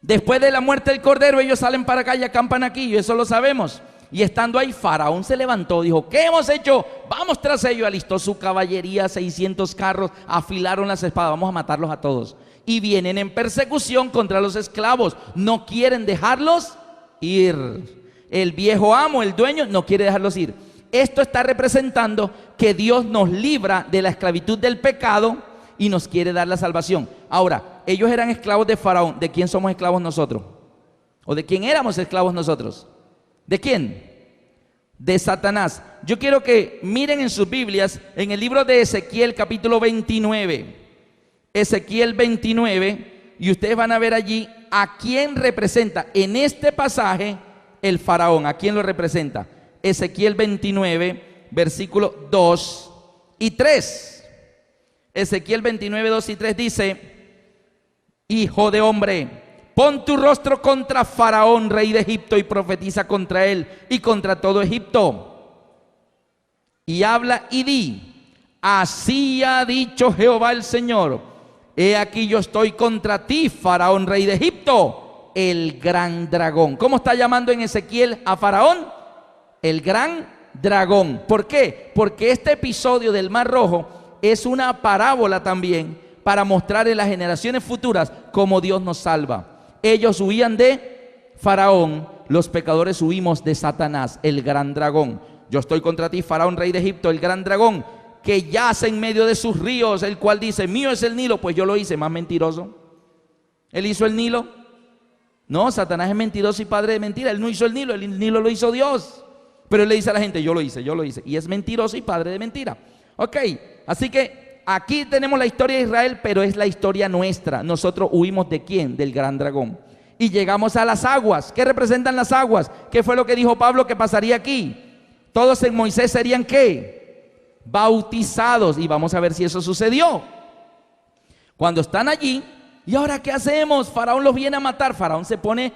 Después de la muerte del cordero, ellos salen para acá y acampan aquí. Y eso lo sabemos. Y estando ahí, Faraón se levantó, dijo, ¿qué hemos hecho? Vamos tras ellos. Alistó su caballería, 600 carros, afilaron las espadas. Vamos a matarlos a todos. Y vienen en persecución contra los esclavos. No quieren dejarlos ir. El viejo amo, el dueño, no quiere dejarlos ir. Esto está representando que Dios nos libra de la esclavitud del pecado y nos quiere dar la salvación. Ahora, ellos eran esclavos de Faraón. ¿De quién somos esclavos nosotros? ¿O de quién éramos esclavos nosotros? ¿De quién? De Satanás. Yo quiero que miren en sus Biblias, en el libro de Ezequiel capítulo 29. Ezequiel 29, y ustedes van a ver allí a quién representa en este pasaje el Faraón. ¿A quién lo representa? Ezequiel 29, versículos 2 y 3. Ezequiel 29, 2 y 3 dice: Hijo de hombre, pon tu rostro contra Faraón, rey de Egipto, y profetiza contra él y contra todo Egipto. Y habla y di: así ha dicho Jehová el Señor, he aquí yo estoy contra ti, Faraón, rey de Egipto, el gran dragón. ¿Cómo está llamando en Ezequiel a Faraón? El gran dragón. ¿Por qué? Porque este episodio del Mar Rojo es una parábola también para mostrar en las generaciones futuras cómo Dios nos salva. Ellos huían de Faraón, los pecadores huimos de Satanás, el gran dragón. Yo estoy contra ti, Faraón, rey de Egipto, el gran dragón, que yace en medio de sus ríos, el cual dice, mío es el Nilo. Pues yo lo hice. Más mentiroso. ¿Él hizo el Nilo? No, Satanás es mentiroso y padre de mentira. Él no hizo el Nilo lo hizo Dios. Pero él le dice a la gente, yo lo hice. Y es mentiroso y padre de mentira. Ok, así que aquí tenemos la historia de Israel, pero es la historia nuestra. Nosotros huimos ¿de quién? Del gran dragón. Y llegamos a las aguas. ¿Qué representan las aguas? ¿Qué fue lo que dijo Pablo que pasaría aquí? Todos en Moisés serían ¿qué? Bautizados. Y vamos a ver si eso sucedió. Cuando están allí, ¿y ahora qué hacemos? Faraón los viene a matar. Faraón se pone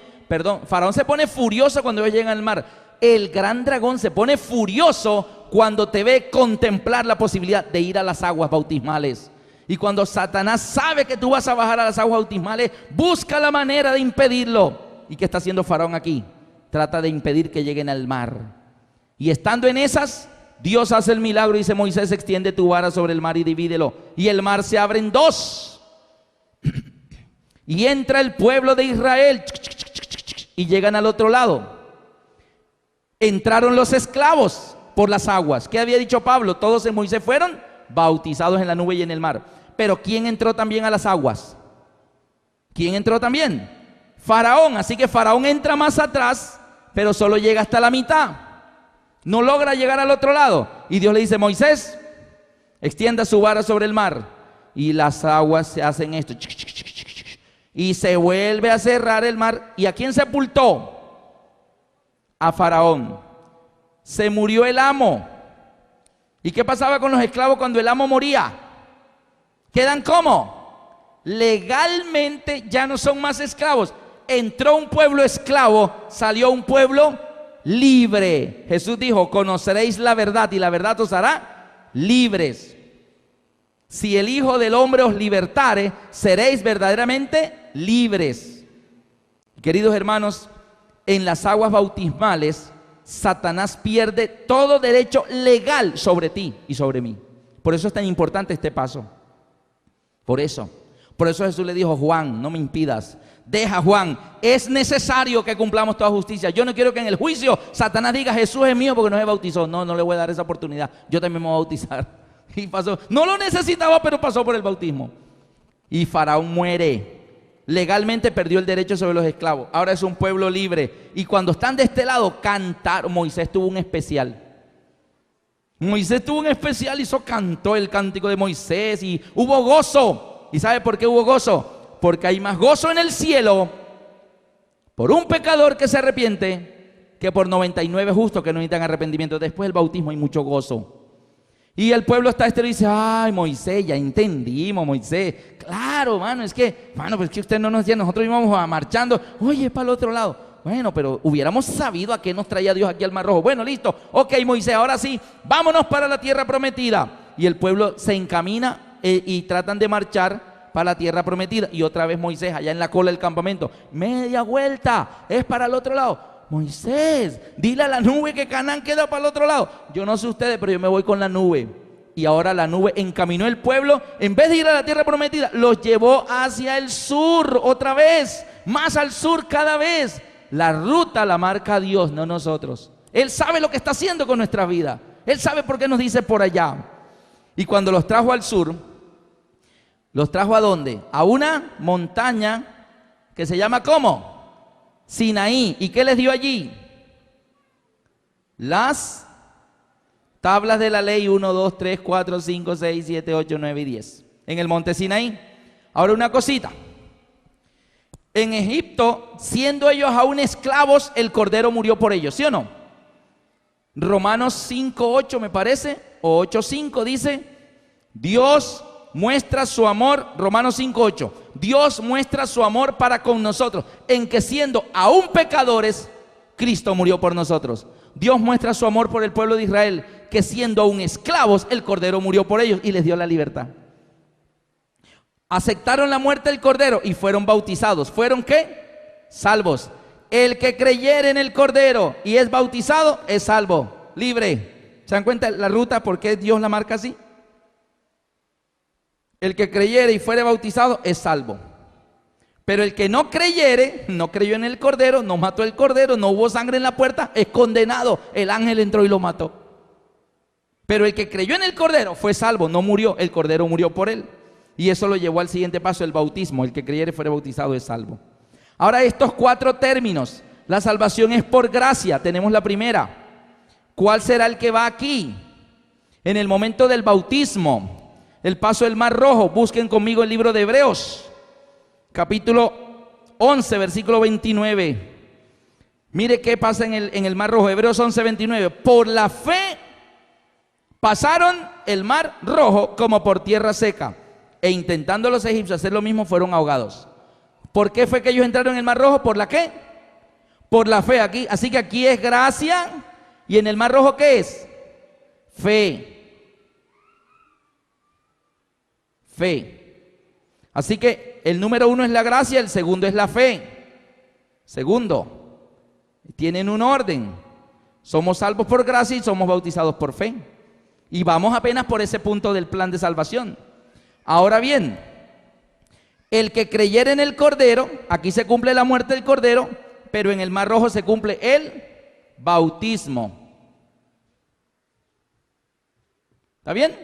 furioso cuando ellos llegan al mar. El gran dragón se pone furioso cuando te ve contemplar la posibilidad de ir a las aguas bautismales. Y cuando Satanás sabe que tú vas a bajar a las aguas bautismales, busca la manera de impedirlo. ¿Y qué está haciendo Faraón aquí? Trata de impedir que lleguen al mar. Y estando en esas, Dios hace el milagro y dice: Moisés, extiende tu vara sobre el mar y divídelo. Y el mar se abre en dos. Y entra el pueblo de Israel y llegan al otro lado. Entraron los esclavos por las aguas. ¿Qué había dicho Pablo? Todos en Moisés fueron bautizados en la nube y en el mar. Pero ¿quién entró también a las aguas? ¿Quién entró también? Faraón. Así que Faraón entra más atrás, pero solo llega hasta la mitad. No logra llegar al otro lado. Y Dios le dice: Moisés, extienda su vara sobre el mar. Y las aguas se hacen esto. Y se vuelve a cerrar el mar. ¿Y a quién sepultó? A Faraón. Se murió el amo. ¿Y qué pasaba con los esclavos cuando el amo moría? ¿Quedan cómo? Legalmente ya no son más esclavos. Entró un pueblo esclavo, salió un pueblo libre. Jesús dijo: conoceréis la verdad y la verdad os hará libres. Si el Hijo del Hombre os libertare, seréis verdaderamente libres. Queridos hermanos, en las aguas bautismales, Satanás pierde todo derecho legal sobre ti y sobre mí. Por eso es tan importante este paso. Por eso Jesús le dijo: Juan, no me impidas. Deja, Juan, es necesario que cumplamos toda justicia. Yo no quiero que en el juicio Satanás diga: Jesús es mío porque no se bautizó. No le voy a dar esa oportunidad. Yo también me voy a bautizar. Y pasó. No lo necesitaba, pero pasó por el bautismo. Y Faraón muere. Legalmente perdió el derecho sobre los esclavos. Ahora es un pueblo libre. Y cuando están de este lado, cantaron. Moisés tuvo un especial. Cantó el cántico de Moisés y hubo gozo. ¿Y sabe por qué hubo gozo? Porque hay más gozo en el cielo por un pecador que se arrepiente que por 99 justos que no necesitan arrepentimiento. Después del bautismo hay mucho gozo. Y el pueblo está y dice: ay, Moisés, ya entendimos, Moisés. Claro, mano, es que usted no nos decía, nosotros íbamos marchando. Oye, para el otro lado. Bueno, pero hubiéramos sabido a qué nos traía Dios aquí al Mar Rojo. Bueno, listo. Ok, Moisés, ahora sí, vámonos para la tierra prometida. Y el pueblo se encamina y tratan de marchar para la tierra prometida. Y otra vez Moisés, allá en la cola del campamento: media vuelta, es para el otro lado. Moisés, dile a la nube que Canaán queda para el otro lado. Yo no sé ustedes, pero yo me voy con la nube. Y ahora la nube encaminó el pueblo. En vez de ir a la tierra prometida, los llevó hacia el sur otra vez. Más al sur cada vez. La ruta la marca Dios, no nosotros. Él sabe lo que está haciendo con nuestra vida. Él sabe por qué nos dice por allá. Y cuando los trajo al sur, ¿los trajo a dónde? A una montaña que se llama ¿cómo? Sinaí. ¿Y qué les dio allí? Las tablas de la ley 1, 2, 3, 4, 5, 6, 7, 8, 9 y 10. En el monte Sinaí. Ahora una cosita. En Egipto, siendo ellos aún esclavos, el Cordero murió por ellos, ¿sí o no? Romanos 5, 8 me parece, o 8, 5 dice: Dios muestra su amor, Romanos 5, 8. Dios muestra su amor para con nosotros, en que siendo aún pecadores, Cristo murió por nosotros. Dios muestra su amor por el pueblo de Israel, que siendo aún esclavos, el Cordero murió por ellos y les dio la libertad. Aceptaron la muerte del Cordero y fueron bautizados. ¿Fueron qué? Salvos. El que creyere en el Cordero y es bautizado es salvo, libre. ¿Se dan cuenta la ruta? ¿Por qué Dios la marca así? El que creyere y fuere bautizado es salvo. Pero el que no creyere, no creyó en el Cordero, no mató el Cordero, no hubo sangre en la puerta, es condenado. El ángel entró y lo mató. Pero el que creyó en el Cordero fue salvo, no murió, el Cordero murió por él. Y eso lo llevó al siguiente paso, el bautismo. El que creyere y fuere bautizado es salvo. Ahora estos 4 términos. La salvación es por gracia, tenemos la primera. ¿Cuál será el que va aquí? En el momento del bautismo, el paso del Mar Rojo. Busquen conmigo el libro de Hebreos, capítulo 11, versículo 29. Mire qué pasa en el Mar Rojo. Hebreos 11, 29. Por la fe pasaron el Mar Rojo como por tierra seca, e intentando los egipcios hacer lo mismo, fueron ahogados. ¿Por qué fue que ellos entraron en el Mar Rojo? ¿Por la qué? Por la fe. Aquí, así que aquí es gracia. ¿Y en el Mar Rojo qué es? Fe. Fe. Así que el número 1 es la gracia, el segundo es la fe. Segundo, tienen un orden. Somos salvos por gracia y somos bautizados por fe. Y vamos apenas por ese punto del plan de salvación. Ahora bien, el que creyere en el Cordero, aquí se cumple la muerte del Cordero, pero en el Mar Rojo se cumple el bautismo. ¿Está bien?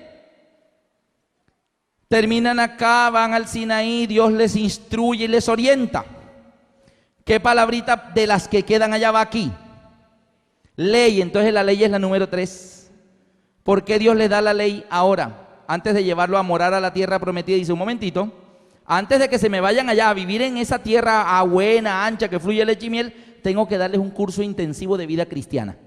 Terminan acá, van al Sinaí, Dios les instruye y les orienta. ¿Qué palabrita de las que quedan allá va aquí? Ley. Entonces la ley es la número 3. ¿Por qué Dios les da la ley ahora? Antes de llevarlo a morar a la tierra prometida, dice: un momentito, antes de que se me vayan allá a vivir en esa tierra buena, ancha, que fluye leche y miel, tengo que darles un curso intensivo de vida cristiana.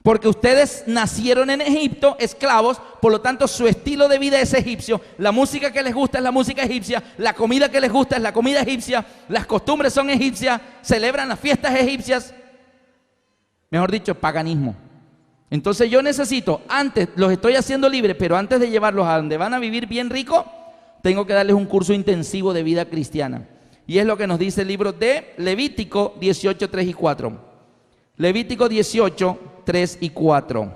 Porque ustedes nacieron en Egipto, esclavos, por lo tanto su estilo de vida es egipcio, la música que les gusta es la música egipcia, la comida que les gusta es la comida egipcia, las costumbres son egipcias, celebran las fiestas egipcias, mejor dicho, paganismo. Entonces yo necesito, antes, los estoy haciendo libres, pero antes de llevarlos a donde van a vivir bien rico, tengo que darles un curso intensivo de vida cristiana. Y es lo que nos dice el libro de Levítico 18, 3 y 4. Levítico 18, 3 y 4.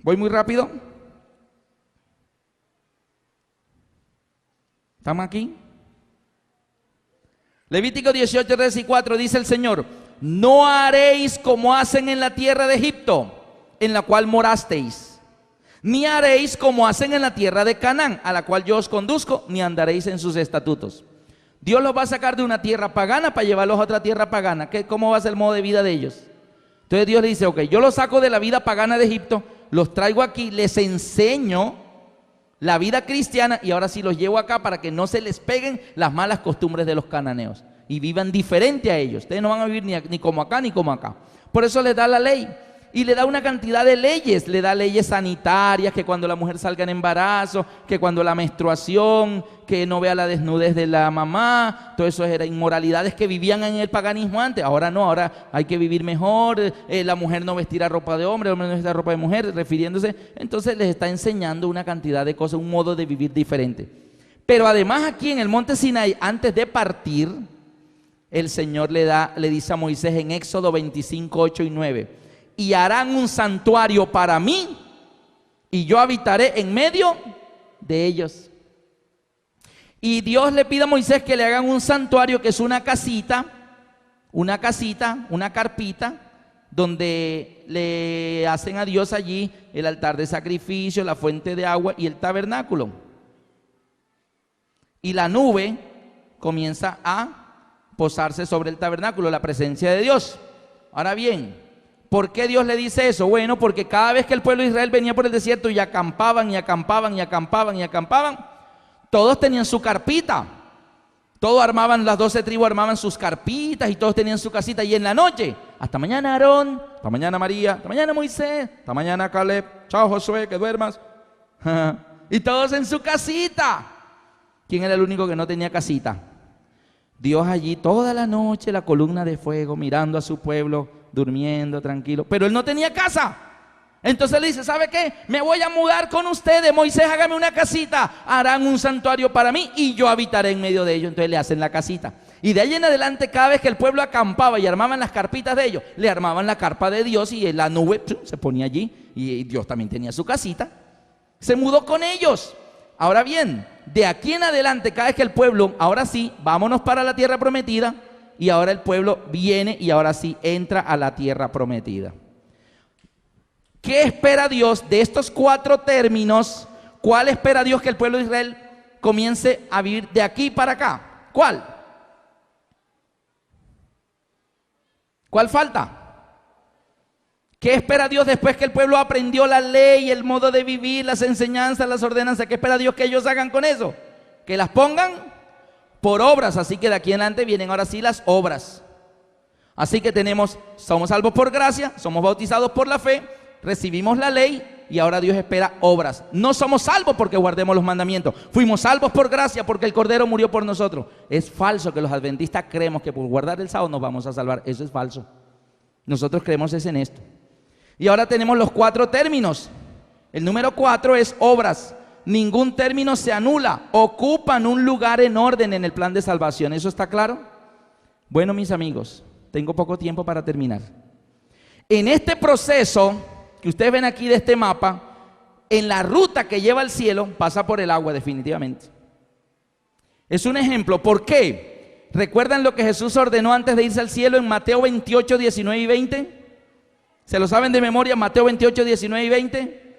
¿Voy muy rápido? ¿Estamos aquí? Levítico 18, 3 y 4 dice el Señor: no haréis como hacen en la tierra de Egipto, en la cual morasteis, ni haréis como hacen en la tierra de Canaán, a la cual yo os conduzco, ni andaréis en sus estatutos. Dios los va a sacar de una tierra pagana para llevarlos a otra tierra pagana. ¿Cómo va a ser el modo de vida de ellos? Entonces Dios le dice: ok, yo los saco de la vida pagana de Egipto, los traigo aquí, les enseño la vida cristiana y ahora sí los llevo acá para que no se les peguen las malas costumbres de los cananeos y vivan diferente a ellos. Ustedes no van a vivir ni como acá ni como acá. Por eso les da la ley. Y le da una cantidad de leyes, le da leyes sanitarias, que cuando la mujer salga en embarazo, que cuando la menstruación, que no vea la desnudez de la mamá, todo eso eran inmoralidades que vivían en el paganismo antes. Ahora no, ahora hay que vivir mejor, la mujer no vestirá ropa de hombre, el hombre no vestirá ropa de mujer, refiriéndose. Entonces les está enseñando una cantidad de cosas, un modo de vivir diferente. Pero además aquí en el monte Sinaí, antes de partir, el Señor le dice a Moisés en Éxodo 25, 8 y 9: y harán un santuario para mí, y yo habitaré en medio de ellos. Y Dios le pide a Moisés que le hagan un santuario, que es una casita, una carpita, donde le hacen a Dios allí el altar de sacrificio, la fuente de agua y el tabernáculo. Y la nube comienza a posarse sobre el tabernáculo, la presencia de Dios. Ahora bien, ¿por qué Dios le dice eso? Bueno, porque cada vez que el pueblo de Israel venía por el desierto y acampaban, todos tenían su carpita. Todos armaban, las 12 tribus armaban sus carpitas y todos tenían su casita. Y en la noche, hasta mañana Aarón, hasta mañana María, hasta mañana Moisés, hasta mañana Caleb, chao Josué, que duermas. Y todos en su casita. ¿Quién era el único que no tenía casita? Dios allí toda la noche, la columna de fuego, mirando a su pueblo, durmiendo tranquilo, pero él no tenía casa. Entonces le dice: ¿sabe qué? Me voy a mudar con ustedes, Moisés, hágame una casita, harán un santuario para mí y yo habitaré en medio de ellos. Entonces le hacen la casita, y de ahí en adelante, cada vez que el pueblo acampaba y armaban las carpitas de ellos, le armaban la carpa de Dios y la nube se ponía allí, y Dios también tenía su casita. Se mudó con ellos. Ahora bien, de aquí en adelante, cada vez que el pueblo, ahora sí, vámonos para la tierra prometida, y ahora el pueblo viene y ahora sí entra a la tierra prometida. ¿Qué espera Dios de estos 4 términos? ¿Cuál espera Dios que el pueblo de Israel comience a vivir de aquí para acá? ¿Cuál? ¿Cuál falta? ¿Qué espera Dios después que el pueblo aprendió la ley, el modo de vivir, las enseñanzas, las ordenanzas? ¿Qué espera Dios que ellos hagan con eso? Que las pongan por obras. Así que de aquí en adelante vienen ahora sí las obras. Así que somos salvos por gracia, somos bautizados por la fe, recibimos la ley y ahora Dios espera obras. No somos salvos porque guardemos los mandamientos, fuimos salvos por gracia porque el Cordero murió por nosotros. Es falso que los adventistas creemos que por guardar el sábado nos vamos a salvar. Eso es falso. Nosotros creemos en esto. Y ahora tenemos los 4 términos. El número 4 es obras. Ningún término se anula, ocupan un lugar en orden en el plan de salvación. ¿Eso está claro? Bueno, mis amigos, tengo poco tiempo para terminar. En este proceso que ustedes ven aquí de este mapa, en la ruta que lleva al cielo, pasa por el agua definitivamente. Es un ejemplo. ¿Por qué? ¿Recuerdan lo que Jesús ordenó antes de irse al cielo en Mateo 28, 19 y 20? ¿Se lo saben de memoria? Mateo 28, 19 y 20.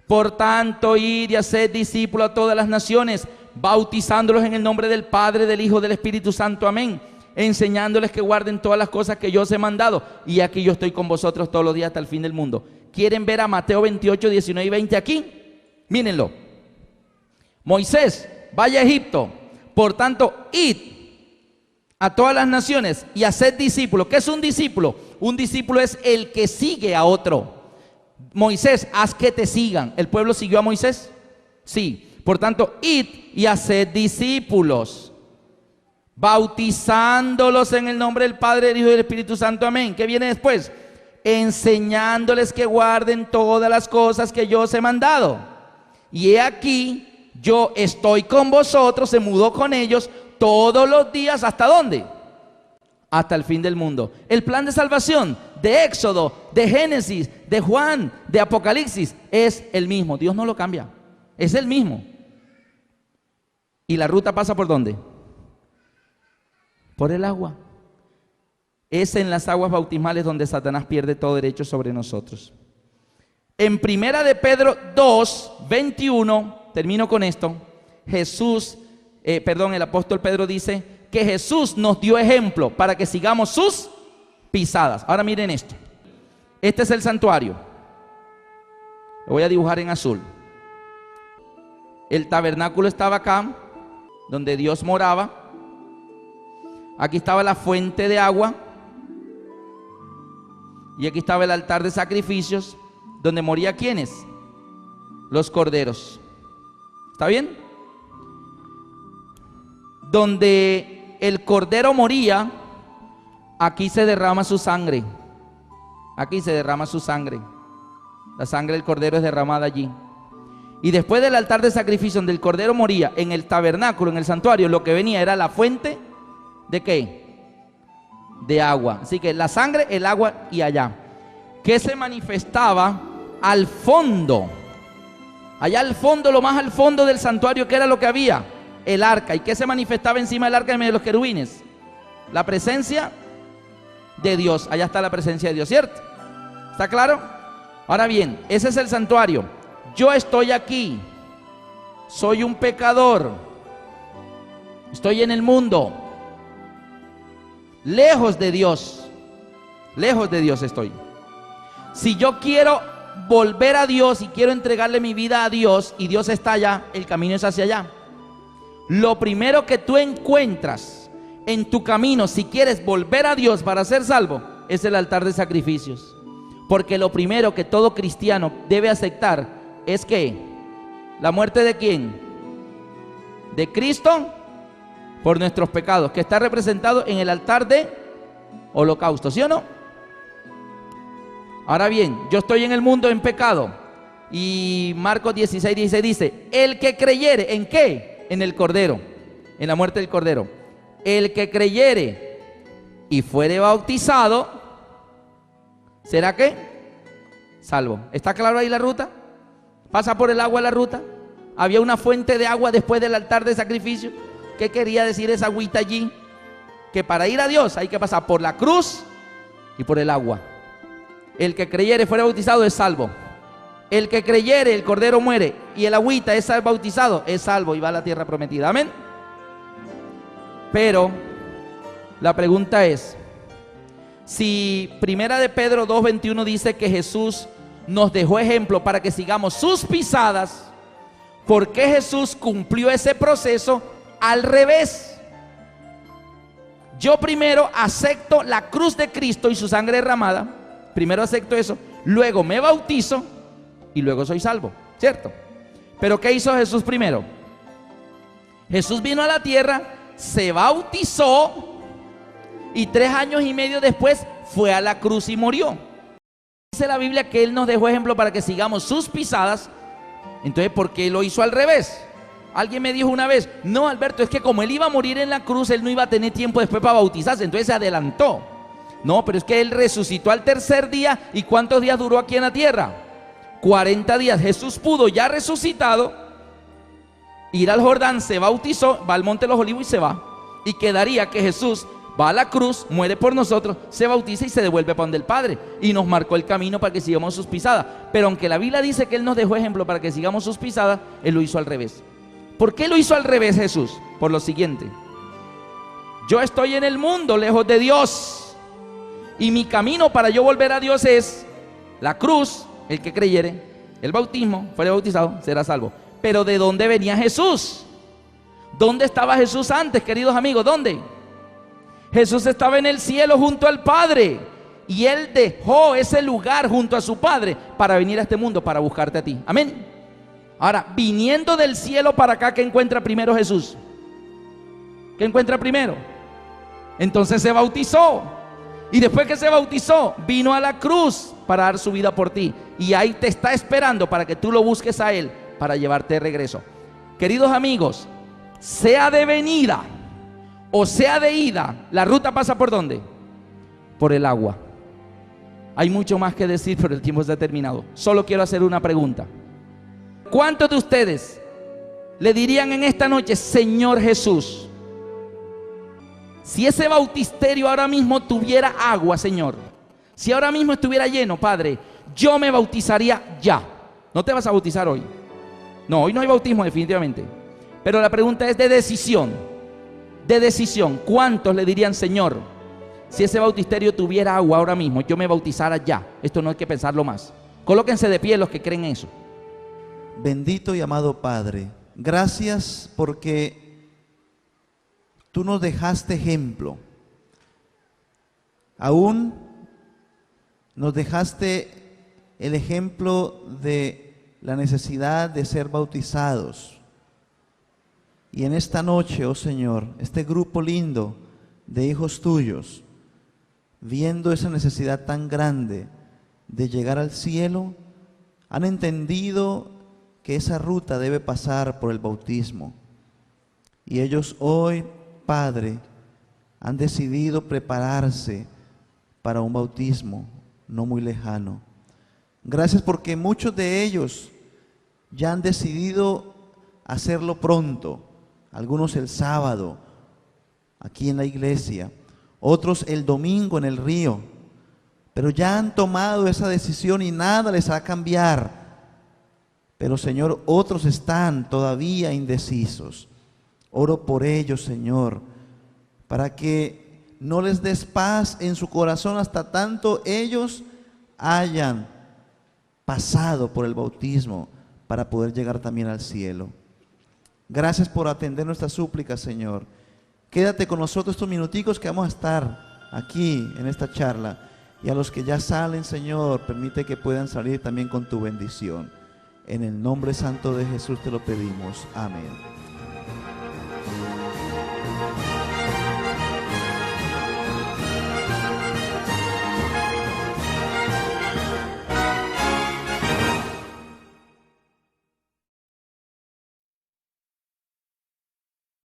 Por tanto, id y haced discípulos a todas las naciones, bautizándolos en el nombre del Padre, del Hijo, del Espíritu Santo. Amén. enseñándoles que guarden todas las cosas que yo os he mandado. Y aquí yo estoy con vosotros todos los días hasta el fin del mundo. ¿Quieren ver a Mateo 28, 19 y 20 aquí? Mírenlo. Moisés, vaya a Egipto. Por tanto, id a todas las naciones y haced discípulos. ¿Qué es un discípulo? Un discípulo es el que sigue a otro. Moisés, haz que te sigan. ¿El pueblo siguió a Moisés? Sí. Por tanto, id y haced discípulos, bautizándolos en el nombre del Padre, del Hijo y del Espíritu Santo. Amén. ¿Qué viene después? Enseñándoles que guarden todas las cosas que yo os he mandado. Y he aquí, yo estoy con vosotros, se mudó con ellos todos los días. ¿Hasta dónde? Hasta el fin del mundo. El plan de salvación de Éxodo, de Génesis, de Juan, de Apocalipsis es el mismo. Dios no lo cambia, es el mismo. ¿Y la ruta pasa por dónde? Por el agua. Es en las aguas bautismales donde Satanás pierde todo derecho sobre nosotros. En primera de Pedro 2, 21, termino con esto, el apóstol Pedro dice que Jesús nos dio ejemplo para que sigamos sus pisadas. Ahora miren esto. Este es el santuario. Lo voy a dibujar en azul. El tabernáculo estaba acá, donde Dios moraba. Aquí estaba la fuente de agua. Y aquí estaba el altar de sacrificios, donde moría ¿quiénes? Los corderos. ¿Está bien? Donde el cordero moría, aquí se derrama su sangre. Aquí se derrama su sangre. La sangre del cordero es derramada allí. Y después del altar de sacrificio donde el cordero moría, en el tabernáculo, en el santuario, lo que venía era la fuente ¿de qué? De agua. Así que la sangre, el agua y allá. ¿Qué se manifestaba al fondo? Allá al fondo, lo más al fondo del santuario, ¿qué era lo que había? El arca. ¿Y qué se manifestaba encima del arca en medio de los querubines? La presencia de Dios. Allá está la presencia de Dios, ¿cierto? ¿Está claro? Ahora bien, ese es el santuario. Yo estoy aquí, soy un pecador, estoy en el mundo, lejos de Dios estoy. Si yo quiero volver a Dios y quiero entregarle mi vida a Dios y Dios está allá, el camino es hacia allá. Lo primero que tú encuentras en tu camino, si quieres volver a Dios para ser salvo, es el altar de sacrificios. Porque lo primero que todo cristiano debe aceptar es que la muerte de ¿quién? De Cristo por nuestros pecados, que está representado en el altar de holocausto, ¿sí o no? Ahora bien, yo estoy en el mundo en pecado y Marcos 16, 16 dice, el que creyere, ¿en qué? En el Cordero, en la muerte del Cordero. El que creyere y fuere bautizado, ¿será qué? Salvo. ¿Está claro ahí la ruta? Pasa por el agua la ruta. Había una fuente de agua después del altar de sacrificio. ¿Qué quería decir esa agüita allí? Que para ir a Dios hay que pasar por la cruz y por el agua. El que creyere y fuere bautizado es salvo. El que creyere, el cordero muere y el agüita es bautizado, es salvo y va a la tierra prometida. Amén. Pero la pregunta es, si primera de Pedro 2:21 dice que Jesús nos dejó ejemplo para que sigamos sus pisadas, ¿por qué Jesús cumplió ese proceso al revés? Yo primero acepto la cruz de Cristo y su sangre derramada, primero acepto eso, luego me bautizo y luego soy salvo, ¿cierto? Pero ¿qué hizo Jesús primero? Jesús vino a la tierra, se bautizó y 3 años y medio después fue a la cruz y murió. Dice la Biblia que Él nos dejó ejemplo para que sigamos sus pisadas. Entonces, ¿por qué lo hizo al revés? Alguien me dijo una vez, no, Alberto, es que como Él iba a morir en la cruz, Él no iba a tener tiempo después para bautizarse, entonces se adelantó. No, pero es que Él resucitó al tercer día. ¿Y cuántos días duró aquí en la tierra? 40 días. Jesús pudo, ya resucitado, ir al Jordán, se bautizó, va al Monte de los Olivos y se va. Y quedaría que Jesús va a la cruz, muere por nosotros, se bautiza y se devuelve para donde el Padre. Y nos marcó el camino para que sigamos sus pisadas. Pero aunque la Biblia dice que Él nos dejó ejemplo para que sigamos sus pisadas, Él lo hizo al revés. ¿Por qué lo hizo al revés Jesús? Por lo siguiente. Yo estoy en el mundo lejos de Dios, y mi camino para yo volver a Dios es la cruz. El que creyere, el bautismo, fuere bautizado, será salvo. Pero ¿de dónde venía Jesús? ¿Dónde estaba Jesús antes, queridos amigos? ¿Dónde? Jesús estaba en el cielo junto al Padre, y Él dejó ese lugar junto a su Padre para venir a este mundo, para buscarte a ti. Amén. Ahora, viniendo del cielo para acá, ¿qué encuentra primero Jesús? ¿Qué encuentra primero? Entonces se bautizó, y después que se bautizó, vino a la cruz para dar su vida por ti, y ahí te está esperando para que tú lo busques a Él, para llevarte de regreso. Queridos amigos, sea de venida o sea de ida, la ruta pasa ¿por dónde? Por el agua. Hay mucho más que decir, pero el tiempo se ha terminado. Solo quiero hacer una pregunta. ¿Cuántos de ustedes le dirían en esta noche: Señor Jesús, si ese bautisterio ahora mismo tuviera agua, Señor, si ahora mismo estuviera lleno, Padre, yo me bautizaría ya? No te vas a bautizar hoy. No, hoy no hay bautismo definitivamente. Pero la pregunta es de decisión. De decisión. ¿Cuántos le dirían: Señor, si ese bautisterio tuviera agua ahora mismo, yo me bautizara ya? Esto no hay que pensarlo más. Colóquense de pie los que creen eso. Bendito y amado Padre, gracias porque tú nos dejaste ejemplo. Aún nos dejaste el ejemplo de la necesidad de ser bautizados. Y en esta noche, oh Señor, este grupo lindo de hijos tuyos, viendo esa necesidad tan grande de llegar al cielo, han entendido que esa ruta debe pasar por el bautismo. Y ellos hoy, Padre, han decidido prepararse para un bautismo no muy lejano. Gracias porque muchos de ellos ya han decidido hacerlo pronto. Algunos el sábado, aquí en la iglesia, otros el domingo en el río, pero ya han tomado esa decisión y nada les va a cambiar. Pero Señor, otros están todavía indecisos. Oro por ellos, Señor, para que no les des paz en su corazón hasta tanto ellos hayan pasado por el bautismo para poder llegar también al cielo. Gracias por atender nuestras súplicas, Señor. Quédate con nosotros estos minuticos que vamos a estar aquí en esta charla. Y a los que ya salen, Señor, permite que puedan salir también con tu bendición. En el nombre santo de Jesús te lo pedimos. Amén.